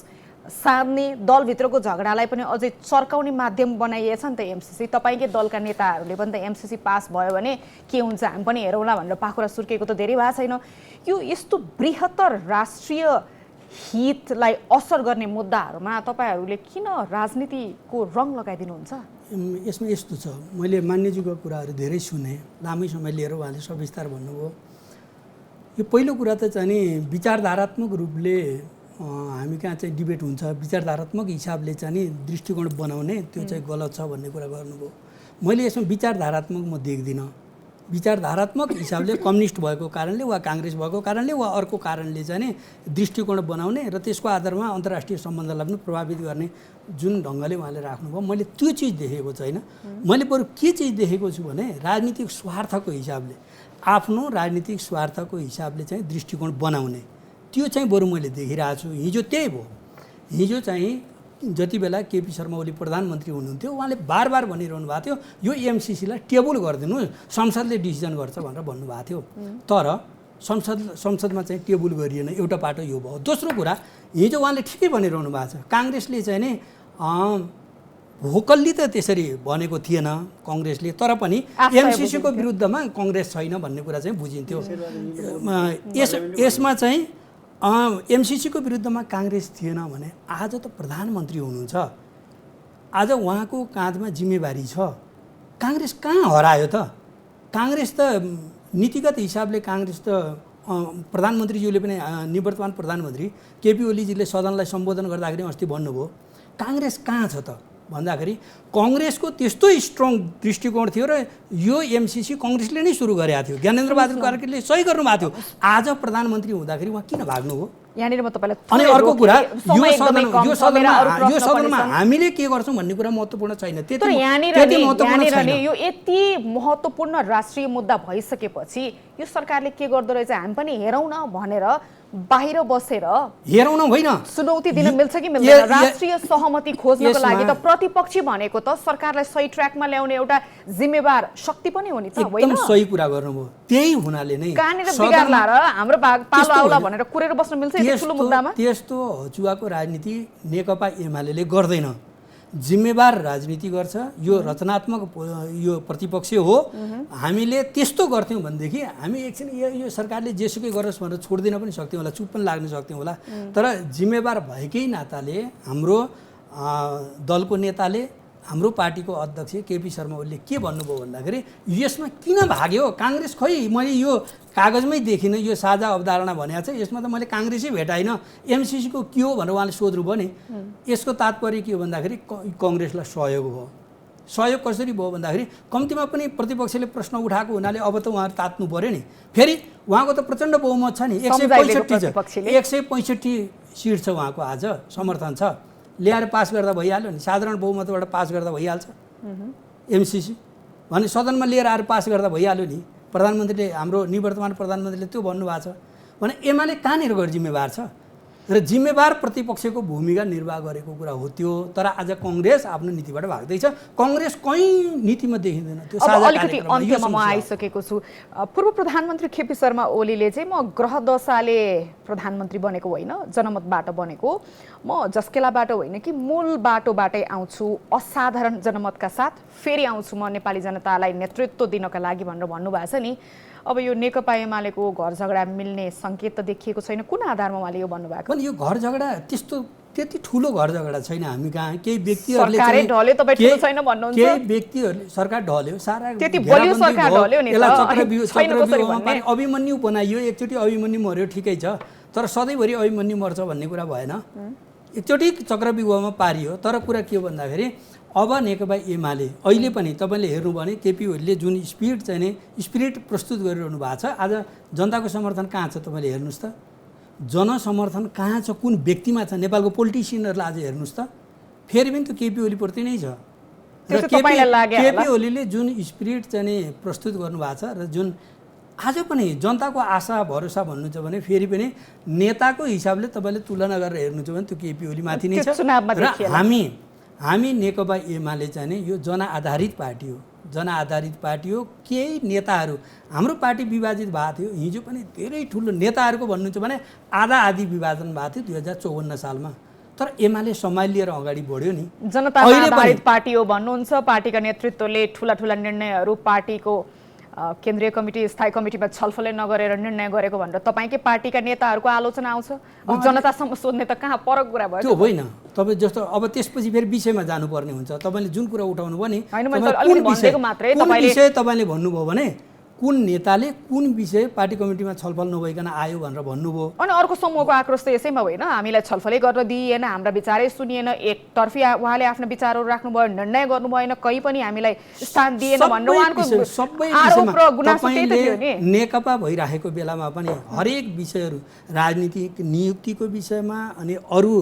सार्ने दलभित्रको झगडालाई पनि अझै चर्काउने माध्यम बनाइएछ नि त एमसीसी। तपाईकै दलका नेताहरूले पनि त एमसीसी पास भयो भने के हुन्छ हामी पनि हेरौँला भनेर पाखुरा सुर्केको त धेरै भएको छैन। यो यस्तो बृहत्तर राष्ट्रिय हितलाई असर गर्ने मुद्दाहरूमा तपाईँहरूले किन राजनीतिको रङ लगाइदिनुहुन्छ? यसमा यस्तो छ, मैले मान्यज्यूको कुराहरू धेरै सुने, लामै समय लिएर उहाँले सविस्तार भन्नुभयो। यो पहिलो कुरा त चाहिँ नि विचारधारात्मक रूपले हामी कहाँ चाहिँ डिबेट हुन्छ, विचारधारात्मक हिसाबले चाहिँ नि दृष्टिकोण बनाउने त्यो चाहिँ गलत छ भन्ने कुरा गर्नुभयो। मैले यसमा विचारधारात्मक म देख्दिनँ। विचारधारात्मक हिसाबले कम्युनिस्ट भएको कारणले वा काङ्ग्रेस भएको कारणले वा अर्को कारणले चाहिँ नि दृष्टिकोण बनाउने र त्यसको आधारमा अन्तर्राष्ट्रिय सम्बन्धलाई पनि प्रभावित गर्ने जुन ढङ्गले उहाँले राख्नुभयो, मैले त्यो चिज देखेको छैन। मैले बरु के चिज देखेको छु भने राजनीतिक स्वार्थको हिसाबले, आफ्नो राजनीतिक स्वार्थको हिसाबले चाहिँ दृष्टिकोण बनाउने, त्यो चाहिँ बरु मैले देखिरहेको छु। हिजो त्यही भयो। हिजो चाहिँ जति बेला केपी शर्मा ओली प्रधानमन्त्री हुनुहुन्थ्यो, उहाँले बार बार भनिरहनु भएको थियो यो एमसिसीलाई टेबल गरिदिनु, संसदले डिसिजन गर्छ भनेर भन्नुभएको थियो। तर संसदमा चाहिँ टेबल गरिएन, एउटा पाटो यो भयो। दोस्रो कुरा, हिजो उहाँले ठिकै भनिरहनु भएको छ, काङ्ग्रेसले चाहिँ नि भोकल्ली त त्यसरी भनेको थिएन कङ्ग्रेसले, तर पनि एमसिसीको विरुद्धमा कङ्ग्रेस छैन भन्ने कुरा चाहिँ बुझिन्थ्यो। यसमा चाहिँ एमसिसीको विरुद्धमा काङ्ग्रेस थिएन भने आज त प्रधानमन्त्री हुनुहुन्छ, आज उहाँको काँधमा जिम्मेवारी छ। काङ्ग्रेस कहाँ हरायो त? काङ्ग्रेस त नीतिगत हिसाबले काङ्ग्रेस त प्रधानमन्त्रीज्यूले पनि निवर्तमान प्रधानमन्त्री केपी ओलीजीले सदनलाई सम्बोधन गर्दाखेरि अस्ति भन्नुभयो, काङ्ग्रेस कहाँ छ त भन्दाखेरि कङ्ग्रेसको त्यस्तो स्ट्रङ दृष्टिकोण थियो र यो एमसिसी कङ्ग्रेसले नै सुरु गरेको थियो। ज्ञानेन्द्र बहादुर कार्कीले सही गर्नुभएको थियो। आज प्रधानमन्त्री हुँदाखेरि उहाँ किन भाग्नुभयो? यहाँनिर म तपाईँलाई अनि अर्को कुरा, यो सदनमा हामीले के गर्छौँ भन्ने कुरा महत्त्वपूर्ण छैन। तर यहाँनिर यो यति महत्त्वपूर्ण राष्ट्रिय मुद्दा भइसकेपछि यो सरकारले के गर्दो रहेछ हामी पनि हेरौँ न भनेर बाहिर बसेर हेरौँ न होइन, चुनौती दिन मिल्छ कि मिल्दैन? राष्ट्रिय सहमति खोज्नको लागि त प्रतिपक्षी भनेको त सरकारलाई सही ट्र्याकमा ल्याउने एउटा जिम्मेवार शक्ति पनि हो नि त, होइन? एकदम सही कुरा गर्नुभयो। त्यही हुनाले नै कहाँनिर बिगार लाएर हाम्रो पालो आउला भनेर कुरेर बस्न मिल्छ यति ठुलो मुद्दामा? त्यस्तो हचुवाको राजनीति नेकपा एमाले गर्दैन। जिम्मेवार राजनीति गर्छ, यो रचनात्मक यो प्रतिपक्ष हो। हामीले त्यस्तो गर्थ्यौँ भनेदेखि हामी एकछिन यो सरकारले जेसुकै गरोस् भनेर छोडिदिन पनि सक्थ्यौँ होला, चुप पनि लाग्न सक्थ्यौँ होला। तर जिम्मेवार भएकै नाताले हाम्रो दलको नेताले, हाम्रो पार्टीको अध्यक्ष केपी शर्मा ओलीले के भन्नुभयो भन्दाखेरि यसमा किन भाग्यो काङ्ग्रेस? खै मैले यो कागजमै देखिनँ, यो साझा अवधारणा भनेको छ, यसमा त मैले काङ्ग्रेसै भेटाइनँ, एमसिसीको के हो भनेर उहाँले सोध्नुभयो नि। यसको तात्पर्य के हो भन्दाखेरि कङ्ग्रेसलाई सहयोग भयो। सहयोग कसरी भयो भन्दाखेरि कम्तीमा पनि प्रतिपक्षले प्रश्न उठाएको हुनाले अब त उहाँहरू तात्नु पऱ्यो नि। फेरि उहाँको त प्रचण्ड बहुमत छ नि, 165 सिट छ उहाँको, आज समर्थन छ, ल्याएर पास गर्दा भइहाल्यो नि। साधारण बहुमतबाट पास गर्दा भइहाल्छ एमसिसी भने, सदनमा लिएर आएर पास गर्दा भइहाल्यो नि। प्रधानमन्त्रीले, हाम्रो निवर्तमान प्रधानमन्त्रीले त्यो भन्नुभएको छ भने एमाले कहाँनिर गएर जिम्मेवार छ र जिम्मेवार प्रतिपक्षको भूमिका निर्वाह गरेको कुरा हो त्यो। तर आज कङ्ग्रेस आफ्नो नीतिबाट भाग्दैछ, कङ्ग्रेस कहीँ नीतिमा देखिँदैन। त्यो अलिकति अन्त्यमा म आइसकेको छु। पूर्व प्रधानमन्त्री केपी शर्मा ओलीले चाहिँ म ग्रह दशाले प्रधानमन्त्री बनेको होइन, जनमतबाट बनेको, म जस्केलाबाट होइन कि मूल बाटोबाटै आउँछु, असाधारण जनमतका साथ फेरि आउँछु म नेपाली जनतालाई नेतृत्व दिनका लागि भनेर भन्नुभएको छ नि। अब यो नेकपा एमालेको घर झगडा मिल्ने सङ्केत त देखिएको छैन, कुन आधारमा उहाँले यो भन्नुभएको? पनि यो घर झगडा त्यति ठुलो घर झगडा छैन। हामी कहाँ केही व्यक्तिहरूले केही व्यक्तिहरूले सरकार ढल्यो, सारा अभिमन्यु बनाइयो, एकचोटि अभिमन्यु मर्यो ठिकै छ, तर सधैँभरि अभिमन्यु मर्छ भन्ने कुरा भएन। एकचोटि चक्रव्यूहमा पारियो। तर कुरा के हो भन्दाखेरि अब नेकपा एमाले अहिले पनि तपाईँले हेर्नुभयो भने केपी ओलीले जुन स्पिरिट प्रस्तुत गरिरहनु भएको छ, आज जनताको समर्थन कहाँ छ तपाईँले हेर्नुहोस् त। जनसमर्थन कहाँ छ, कुन व्यक्तिमा छ? नेपालको पोलिटिसियनहरूलाई आज हेर्नुहोस् त, फेरि पनि त्यो केपी ओलीप्रति नै छ। र केपी ओलीले जुन स्पिरिट प्रस्तुत गर्नुभएको छ र जुन आज पनि जनताको आशा भरोसा भन्नुहुन्छ भने फेरि पनि नेताको हिसाबले तपाईँले तुलना गरेर हेर्नुहुन्छ भने त्यो केपी ओली माथि नै छ। र हामी नेकपा एमाले यो जनआधारित पार्टी हो, जनआधारित पार्टी हो। केही नेताहरू, हाम्रो पार्टी विभाजित भएको थियो, हिजो पनि धेरै ठुलो नेताहरूको भन्नुहुन्छ भने आधा आधी विभाजन भएको थियो 2054 सालमा। तर एमाले सम्हालिएर अगाडि बढ्यो नि। जनता आधारित पार्टी हो भन्नुहुन्छ, पार्टीका नेतृत्वले ठुला ठुला निर्णयहरू पार्टीको केन्द्रीय कमिटी स्थायी कमिटीमा छलफलै नगरेर निर्णय गरेको भनेर तपाईँकै पार्टीका नेताहरूको आलोचना आउँछ। जनतासम्म सोध्ने त कहाँ परक कुरा भयो। त्यो होइन, तपाईँ जस्तो अब त्यसपछि फेरि विषयमा जानुपर्ने हुन्छ। तपाईँले जुन कुरा उठाउनु भयो नि, होइन, मैले अलिकति भनिदिएको मात्रै। तपाईँले भन्नुभयो भने कुन नेताले कुन विषय पार्टी कमिटीमा छलफल नभइकन आयो भनेर भन्नुभयो। अनि अर्को समूहको आक्रोश त यसैमा होइन, हामीलाई छलफलै गर्न दिइएन, हाम्रा विचारै सुनिएन, एकतर्फी उहाँले आफ्नो विचारहरू राख्नुभयो, निर्णय गर्नु भएन, कहीँ पनि हामीलाई स्थान दिएन भनेर उहाँको आरोप र गुनासो त्यही त थियो नि। नेकपा भइराखेको बेलामा पनि हरेक विषयहरू राजनीतिक नियुक्तिको विषयमा अनि अरू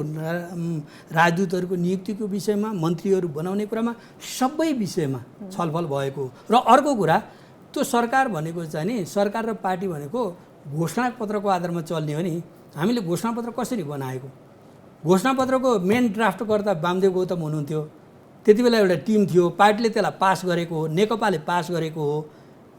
राजदूतहरूको नियुक्तिको विषयमा मन्त्रीहरू बनाउने कुरामा सबै विषयमा छलफल भएको। र अर्को कुरा, त्यो सरकार भनेको चाहिँ नि, सरकार र पार्टी भनेको घोषणापत्रको आधारमा चल्ने हो नि। हामीले घोषणापत्र कसरी बनाएको, घोषणापत्रको मेन ड्राफ्टकर्ता वामदेव गौतम हुनुहुन्थ्यो। त्यति बेला एउटा टिम थियो, पार्टीले त्यसलाई पास गरेको हो, नेकपाले पास गरेको हो,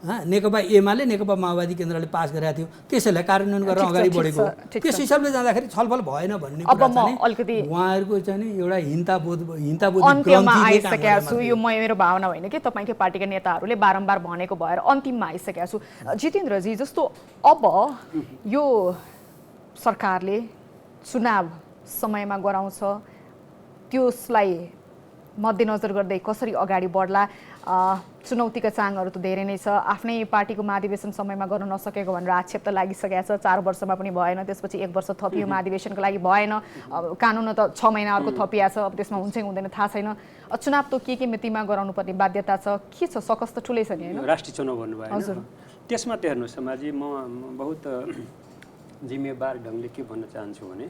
नेकपा एमाले नेकपा माओवादी केन्द्रले पास गरेको थियो, त्यसैलाई कार्यान्वयन गरेर अगाडि बढेको। त्यस हिसाबले जाँदाखेरि छलफल भएन भन्ने कुरा चाहिँ उहाँहरूको चाहिँ नि एउटा हिंताबोध अन्त्यमा आइसकेका छु। यो मेरो भावना होइन कि तपाईँकै पार्टीका नेताहरूले बारम्बार भनेको भएर अन्तिममा आइसकेका छु। जितेन्द्रजी, जस्तो अब यो सरकारले चुनाव समयमा गराउँछ, त्यसलाई मध्यनजर गर्दै कसरी अगाडि बढ्ला? चुनौतीका चाङहरू त धेरै नै छ। आफ्नै पार्टीको महाधिवेशन समयमा गर्न नसकेको भनेर आक्षेप त लागिसकेको छ। 4 वर्षमा पनि भएन, त्यसपछि 1 वर्ष थपियो महाधिवेशनको लागि, भएन। कानुन त 6 महिना अर्को थपिया छ, अब त्यसमा हुन्छ हुँदैन थाहा छैन। चुनाव त के मितिमा गराउनु पर्ने बाध्यता छ, के छ? सकस त ठुलै छ नि होइन? राष्ट्रिय चुनाव भन्नुभयो होइन? त्यसमा त हेर्नुहोस् समाजी, म बहुत जिम्मेवार ढङ्गले के भन्न चाहन्छु भने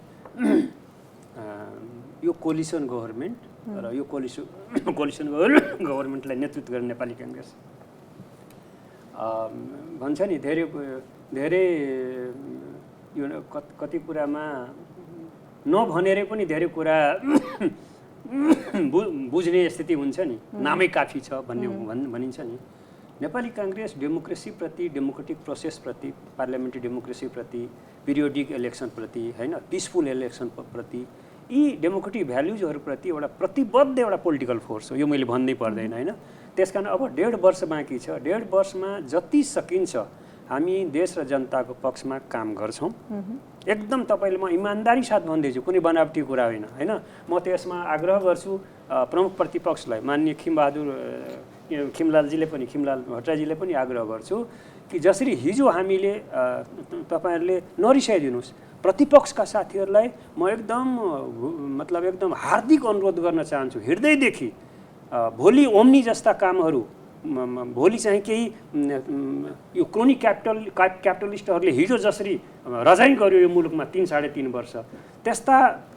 यो कोलिसन गभर्मेन्ट र यो कोलिसन गभर्मेन्टलाई नेतृत्व गर्ने नेपाली काङ्ग्रेस भन्छ नि, धेरै यो कति कुरामा नभनेरै पनि धेरै कुरा बुझ्ने स्थिति हुन्छ नि, नामै काफी छ भनिन्छ नि। नेपाली काङ्ग्रेस डेमोक्रेसीप्रति, डेमोक्रेटिक प्रोसेसप्रति, पार्लियामेन्ट्री डेमोक्रेसीप्रति, पिरियोडिक इलेक्सनप्रति होइन, पिसफुल इलेक्सनप्रति, यी डेमोक्रेटिक भ्याल्युजहरूप्रति एउटा प्रतिबद्ध एउटा पोलिटिकल फोर्स हो। यो मैले भन्नै पर्दैन होइन? त्यसकारण अब 1.5 वर्ष बाँकी छ। 1.5 वर्षमा जति सकिन्छ हामी देश र जनताको पक्षमा काम गर्छौँ। एकदम तपाईँले, म इमान्दारी साथ भन्दैछु, कुनै बनावटी कुरा होइन होइन? म त्यसमा आग्रह गर्छु प्रमुख प्रतिपक्षलाई, माननीय खिमलाल भट्टराईजीले पनि आग्रह गर्छु कि जसरी हिजो हामीले तपाईँहरूले नरिसाइदिनुहोस्, प्रतिपक्षका साथीहरूलाई म एकदम हार्दिक अनुरोध गर्न चाहन्छु, हृदयदेखि भोलि ओम्नी जस्ता कामहरू, भोलि चाहिँ केही यो क्रोनिक क्यापिटलिस्टहरूले हिजो जसरी रजाइ गर्यो यो मुलुकमा 3-3.5 वर्ष,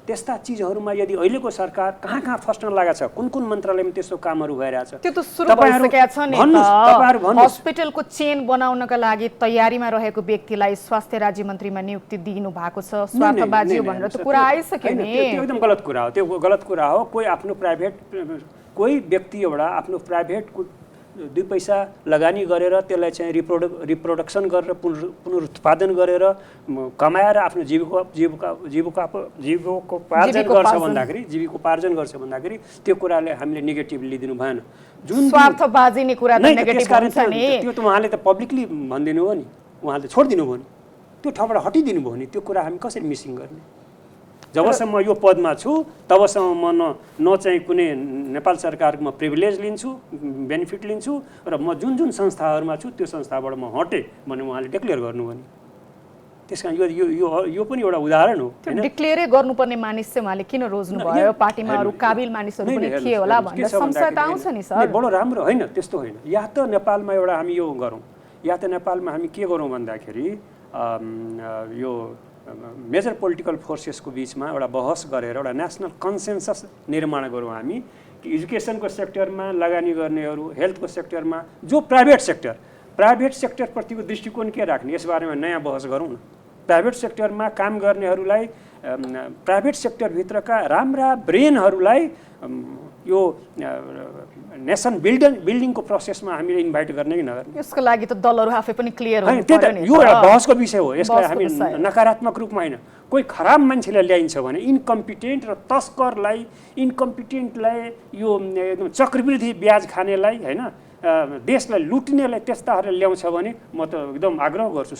त्यस्ता चिजहरूमा यदि अहिलेको सरकार कहाँ फस्न लागेको छ, कुन मन्त्रालयमा त्यस्तो कामहरू भइरहेछ, त्यो त सुरु भइसकेको छ नि। हस्पिटलको चेन बनाउनका लागि तयारीमा रहेको व्यक्तिलाई स्वास्थ्य राज्य मन्त्रीमा नियुक्ति दिनु भएको छ, स्वार्थबाजी भनेर त कुरा आइसक्यो नि। त्यो एकदम गलत कुरा हो, त्यो गलत कुरा हो। कोही व्यक्ति एउटा आफ्नो प्राइभेट 2 पैसा लगानी गरेर त्यसलाई चाहिँ रिप्रोडक्सन गरेर पुनरुत्पादन गरेर कमाएर आफ्नो जीविकोपार्जन गर्छ भन्दाखेरि त्यो कुराले हामीले नेगेटिभ लिदिनु भएन। जुन स्वार्थबाजी नै कुरा त नेगेटिभ हुन्छ नि। त्यो त उहाँले त पब्लिकली भनिदिनु हो नि, उहाँले छोडिदिनु भयो नि, त्यो ठाउँबाट हटिदिनु भयो नि। त्यो कुरा हामी कसरी मिसिङ गर्ने? जबसम्म यो पदमा छु तबसम्म म न चाहिँ कुनै नेपाल सरकारमा प्रिभिलेज लिन्छु, बेनिफिट लिन्छु, र म जुन संस्थाहरूमा छु त्यो संस्थाबाट म हटेँ भने उहाँले डिक्लेयर गर्नुभयो नि। त्यस कारण यो पनि एउटा उदाहरण हो। डिक्लेयरै गर्नुपर्ने मानिस चाहिँ उहाँले किन रोज्नु भयो? पार्टीमा अरू काबिल मानिसहरू पनि के होला भनेर संशय त आउँछ नि सर। बडो राम्रो होइन, त्यस्तो होइन। या त नेपालमा एउटा हामी यो गरौँ, या त नेपालमा हामी के गरौँ भन्दाखेरि यो मेजर पोलिटिकल फोर्सेसको बिचमा एउटा बहस गरेर एउटा नेसनल कन्सेन्सस निर्माण गरौँ हामी कि एजुकेसनको सेक्टरमा लगानी गर्नेहरू, हेल्थको सेक्टरमा, जो प्राइभेट सेक्टरप्रतिको दृष्टिकोण के राख्ने, यसबारेमा नयाँ बहस गरौँ न। प्राइभेट सेक्टरमा काम गर्नेहरूलाई, प्राइभेट सेक्टरभित्रका राम्रा ब्रेनहरूलाई यो नेसन बिल्डिङको प्रोसेसमा हामीले इन्भाइट गर्ने कि नगर्ने, यसको लागि त दलहरू आफै पनि क्लियर हुनु पर्यो नि। यो एउटा बहसको विषय हो, यसलाई हामी नकारात्मक रूपमा होइन। कोही खराब मान्छेलाई ल्याइन्छ भने इन्कम्पिटेन्ट र तस्करलाई, इन्कम्पिटेन्टलाई, यो एकदम चक्रवृद्धि ब्याज खानेलाई होइन, देशलाई लुट्नेलाई त्यस्ताहरूले ल्याउँछ भने म त एकदम आग्रह गर्छु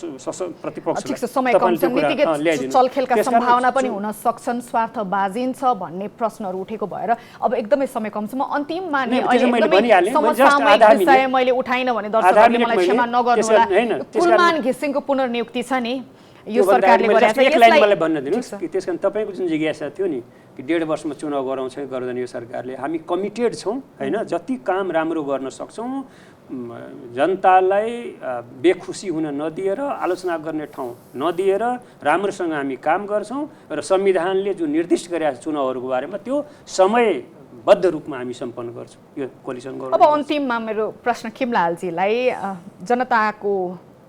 प्रतिपक्षलाई। ठिक छ, समय कम छ, नीतिगत चलखेलका सम्भावना पनि हुन सक्छन्, स्वार्थ बाजिन्छ भन्ने प्रश्नहरू उठेको भएर अब एकदमै समय कम छ। म अन्तिममा नै अहिले समसामयिक विषय मैले उठाइन भने दर्शकहरूले मलाई क्षमा नगर्नु होला। कुलमान घिसिङको पुनर्नियुक्ति छ नि यो सरकारले गरेको छ, एक लाइन मलाई भन्न दिनुस् कि त्यसकारण तपाईको जुन जिज्ञासा थियो नि कि 1.5 वर्षमा चुनाव गराउँछ गर्दैन यो सरकारले, हामी कमिटेड छौँ हैन। जति काम राम्रो गर्न सक्छौँ, जनतालाई बेखुसी हुन नदिएर, आलोचना गर्ने ठाउँ नदिएर राम्रोसँग हामी काम गर्छौँ र संविधानले जुन निर्दिष्ट गरेका चुनावहरूको बारेमा त्यो समयबद्ध रूपमा हामी सम्पन्न गर्छौँ यो कोलिसन गभर्नमेन्ट। अब अन्तिममा मेरो प्रश्न खिमलालजीलाई, जनताको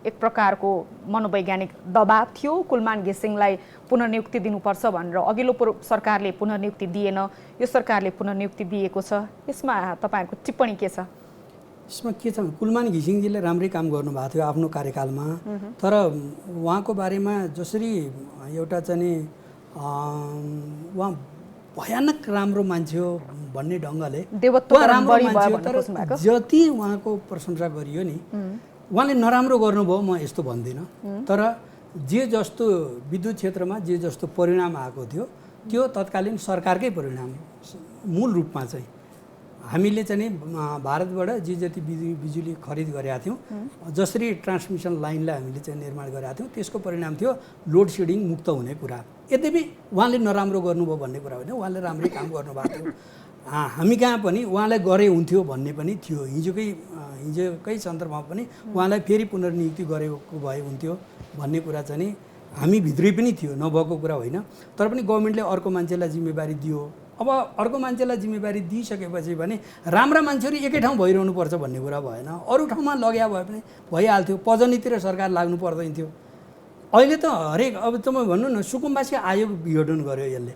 एक प्रकारको मनोवैज्ञानिक दबाब थियो कुलमान घिसिङलाई पुनर्नियुक्ति दिनुपर्छ भनेर, अघिल्लो सरकारले पुनर्नियुक्ति दिएन, यो सरकारले पुनर्नियुक्ति दिएको छ, यसमा तपाईँहरूको टिप्पणी के छ? यसमा के छ, कुलमान घिसिङजीले राम्रै काम गर्नुभएको थियो आफ्नो कार्यकालमा, तर उहाँको बारेमा जसरी एउटा चाहिँ उहाँ भयानक राम्रो मान्छे हो भन्ने ढङ्गले राम्रो मान्छे हो, तर जति उहाँको प्रशंसा गरियो नि उहाँले नराम्रो गर्नुभयो म यस्तो भन्दिनँ। तर जे जस्तो विद्युत क्षेत्रमा जे जस्तो परिणाम आएको थियो त्यो तत्कालीन सरकारकै परिणाम मूल रूपमा चाहिँ हामीले चाहिँ भारतबाट जे जति बिजुली खरिद गरेका थियौँ, जसरी ट्रान्समिसन लाइनलाई हामीले चाहिँ निर्माण गरेका थियौँ त्यसको परिणाम थियो लोड सेडिङ मुक्त हुने कुरा। यद्यपि उहाँले नराम्रो गर्नुभयो भन्ने कुरा होइन, उहाँले राम्रै काम गर्नुभएको थियो। हामी कहाँ पनि उहाँलाई गरे हुन्थ्यो भन्ने पनि थियो, हिजोकै सन्दर्भमा पनि उहाँलाई फेरि पुनर्नियुक्ति गरेको भए हुन्थ्यो भन्ने कुरा चाहिँ हामी भित्रै पनि थियो, नभएको कुरा होइन। तर पनि गभर्मेन्टले अर्को मान्छेलाई जिम्मेवारी दियो। अब अर्को मान्छेलाई जिम्मेवारी दिइसकेपछि भने राम्रा मान्छेहरू एकै ठाउँ भइरहनुपर्छ भन्ने कुरा भएन, अरू ठाउँमा लग्या भए पनि भइहाल्थ्यो, पजनीतिर सरकार लाग्नु पर्दैन थियो। अहिले त हरेक अब तपाईँ भन्नु न सुकुम्बासी आयोग विघटन गर्यो यसले,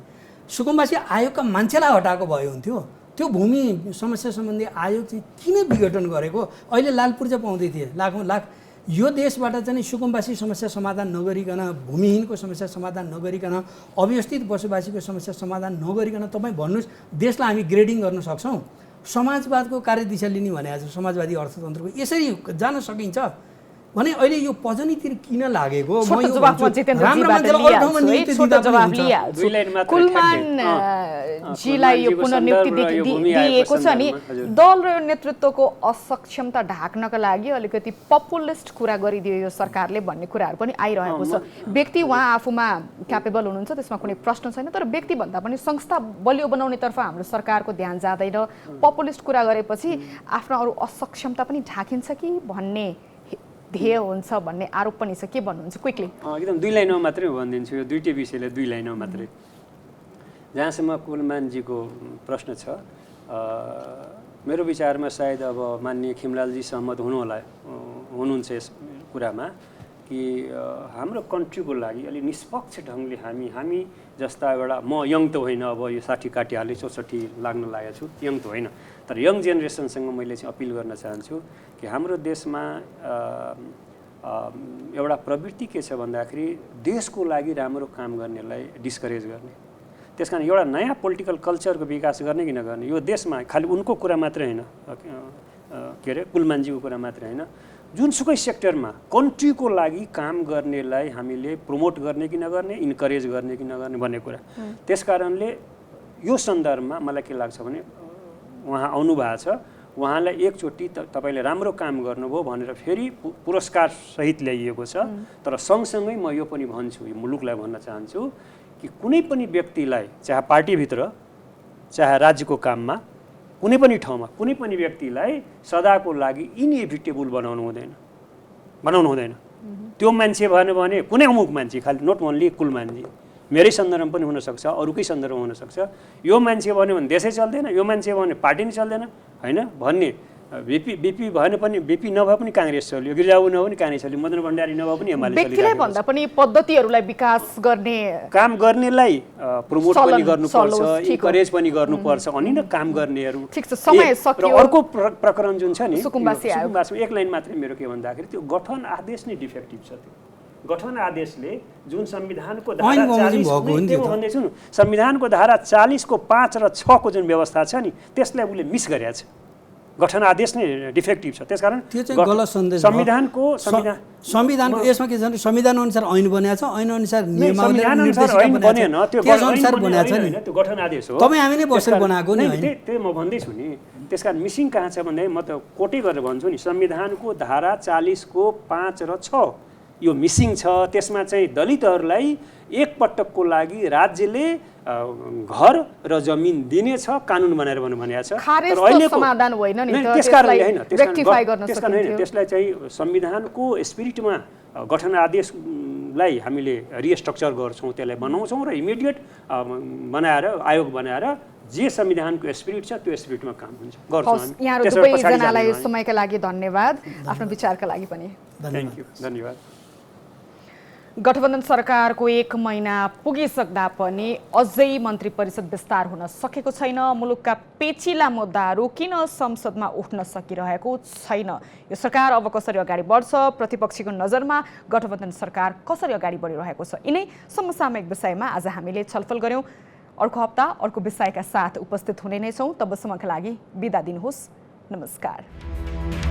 सुकुम्बासी आयोगका मान्छेलाई हटाएको भए हुन्थ्यो। त्यो भूमि समस्या सम्बन्धी आयोग चाहिँ किन विघटन गरेको? अहिले लाल पूर्जा पाउँदै थिए लाखौँ लाख। यो देशबाट चाहिँ सुकुम्बासी समस्या समाधान नगरिकन, भूमिहीनको समस्या समाधान नगरिकन, अव्यवस्थित बसोबासीको समस्या समाधान नगरिकन तपाईँ भन्नुहोस् देशलाई हामी ग्रेडिङ गर्न सक्छौँ? समाजवादको कार्यदिशा लिने भनेको छ, समाजवादी अर्थतन्त्रको यसरी जान सकिन्छ भने अहिले यो पजनीतिर किन लागेको? कुलमानजीलाई यो पुनर्नियुक्ति दिएको छ नि, दल र नेतृत्वको असक्षमता ढाक्नका लागि अलिकति पपुलिस्ट कुरा गरिदियो यो सरकारले भन्ने कुराहरू पनि आइरहेको छ। व्यक्ति उहाँ आफूमा क्यापेबल हुनुहुन्छ, त्यसमा कुनै प्रश्न छैन, तर व्यक्ति भन्दा पनि संस्था बलियो बनाउनेतर्फ हाम्रो सरकारको ध्यान जाँदैन। पपुलिस्ट कुरा गरेपछि आफ्नो अरू असक्षमता पनि ढाकिन्छ कि भन्ने ध्येय हुन्छ भन्ने आरोप पनि छ, के भन्नुहुन्छ क्विकली? एकदम 2 लाइनमा मात्रै भनिदिन्छु, यो दुईटै विषयलाई 2 लाइनमा मात्रै। जहाँसम्म कुलमानजीको प्रश्न छ, मेरो विचारमा सायद अब माननीय खिमलालजी सहमत हुनुहुन्छ यस कुरामा कि हाम्रो कन्ट्रीको लागि अलि निष्पक्ष ढङ्गले हामी जस्ता एउटा, म यङ त होइन, अब यो 60 काटिहालेँ 64 लाग्न लागेको छु, यङ त होइन, तर यङ जेनेरेसनसँग मैले चाहिँ अपिल गर्न चाहन्छु कि हाम्रो देशमा एउटा प्रवृत्ति के छ भन्दाखेरि देशको लागि राम्रो काम गर्नेलाई डिस्करेज गर्ने। त्यसकारण एउटा नयाँ पोलिटिकल कल्चरको विकास गर्ने कि नगर्ने, यो देशमा खालि उनको कुरा मात्रै होइन, के अरे कुलमानजीको कुरा मात्रै होइन, जुनसुकै सेक्टरमा कन्ट्रीको लागि काम गर्नेलाई हामीले प्रमोट गर्ने कि नगर्ने, इन्करेज गर्ने कि नगर्ने भन्ने कुरा। त्यसकारणले यो सन्दर्भमा मलाई के लाग्छ भने उहाँ आउनु भएको छ, उहाँलाई एकचोटि तपाईँले राम्रो काम गर्नुभयो भनेर फेरि पुरस्कार सहित ल्याइएको छ। तर सँगसँगै म यो पनि भन्छु, यो मुलुकलाई भन्न चाहन्छु कि कुनै पनि व्यक्तिलाई चाहे पार्टीभित्र चाहे राज्यको काममा कुनै पनि ठाउँमा कुनै पनि व्यक्तिलाई सदाको लागि इनएभिटेबल बनाउनु हुँदैन। त्यो मान्छे भएन भने कुनै अमुक मान्छे, खालि नट ओन्ली कुलमानजी, मेरै सन्दर्भमा पनि हुनसक्छ, अरूकै सन्दर्भमा हुनसक्छ, यो मान्छे भन्यो भने देशै चल्दैन, यो मान्छे भन्यो भने पार्टी नै चल्दैन होइन भन्ने। बिपी भएन पनि, बिपी नभए पनि काङ्ग्रेस चल्यो, गिरिजाबु नभए पनि काङ्ग्रेस चल्यो, मदन भण्डारी नभए पनि एमाले चल्यो। व्यक्तिलाई भन्दा पनि पद्धतिहरूलाई विकास गर्ने, काम गर्नेलाई प्रमोट पनि गर्नुपर्छ, इन्करेज पनि गर्नुपर्छ, अनि न काम गर्नेहरू। ठिक छ, समय सक्यो। अर्को प्रकरण जुन छ नि सुकुम्बासीमा एक लाइन मात्रै मेरो के भन्दाखेरि त्यो गठन आदेश नै डिफेक्टिभ छ। त्यो गठन आदेशले जुन संविधानको धारा 40 संविधानको धारा 40 को 5 र 6 को जुन व्यवस्था छ नि त्यसलाई उसले मिस गरेको छ। गठन आदेश नै डिफेक्टिभ छ। त्यसकारण त्यो चाहिँ गलत सन्देश हो। संविधानको यसमा के छ भने संविधान अनुसार ऐन बनेको छ, ऐन अनुसार नियमावली निर्देशिका बनेको छ, त्यस अनुसार बनेको छ नि। त्यो गठन आदेश हो, तपाईँ हामी नै बसेर बनाएको नि होइन। त्यही म भन्दैछु नि। त्यसकारण मिसिङ कहाँ छ भने म त कोटै गरेर भन्छु नि, संविधानको धारा 40 को 5 र 6 यो मिसिङ छ। त्यसमा चाहिँ दलितहरूलाई एकपटकको लागि राज्यले घर र जमिन दिनेछ कानुन बनाएर भनेको छ। तर अहिलेको समाधान होइन नि त, त्यसलाई रेक्टिफाई गर्न सकिन्छ। त्यसलाई चाहिँ संविधानको स्पिरिटमा गठन आदेशलाई हामीले रिस्ट्रक्चर गर्छौँ, त्यसलाई बनाउँछौँ र इमिडिएट बनाएर आयोग बनाएर जे संविधानको स्पिरिट छ त्यो स्पिरिटमा काम हुन्छ गर्छौँ हामी। यहाँहरू दुवैजनालाई समयका लागि धन्यवाद, आफ्नो विचारका लागि पनि थ्याङ्क यू, धन्यवाद। गठबन्धन सरकारको 1 महिना पुगिसक्दा पनि अझै मन्त्री परिषद विस्तार हुन सकेको छैन। मुलुकका पेचिला मुद्दाहरू किन संसदमा उठ्न सकिरहेको छैन? यो सरकार अब कसरी अगाडि बढ्छ? प्रतिपक्षीको नजरमा गठबन्धन सरकार कसरी अगाडि बढिरहेको छ? यिनै समसामयिक विषयमा आज हामीले छलफल गर्यौँ। अर्को हप्ता अर्को विषयका साथ उपस्थित हुने नै छौँ। तबसम्मका लागि बिदा दिनुहोस्। नमस्कार।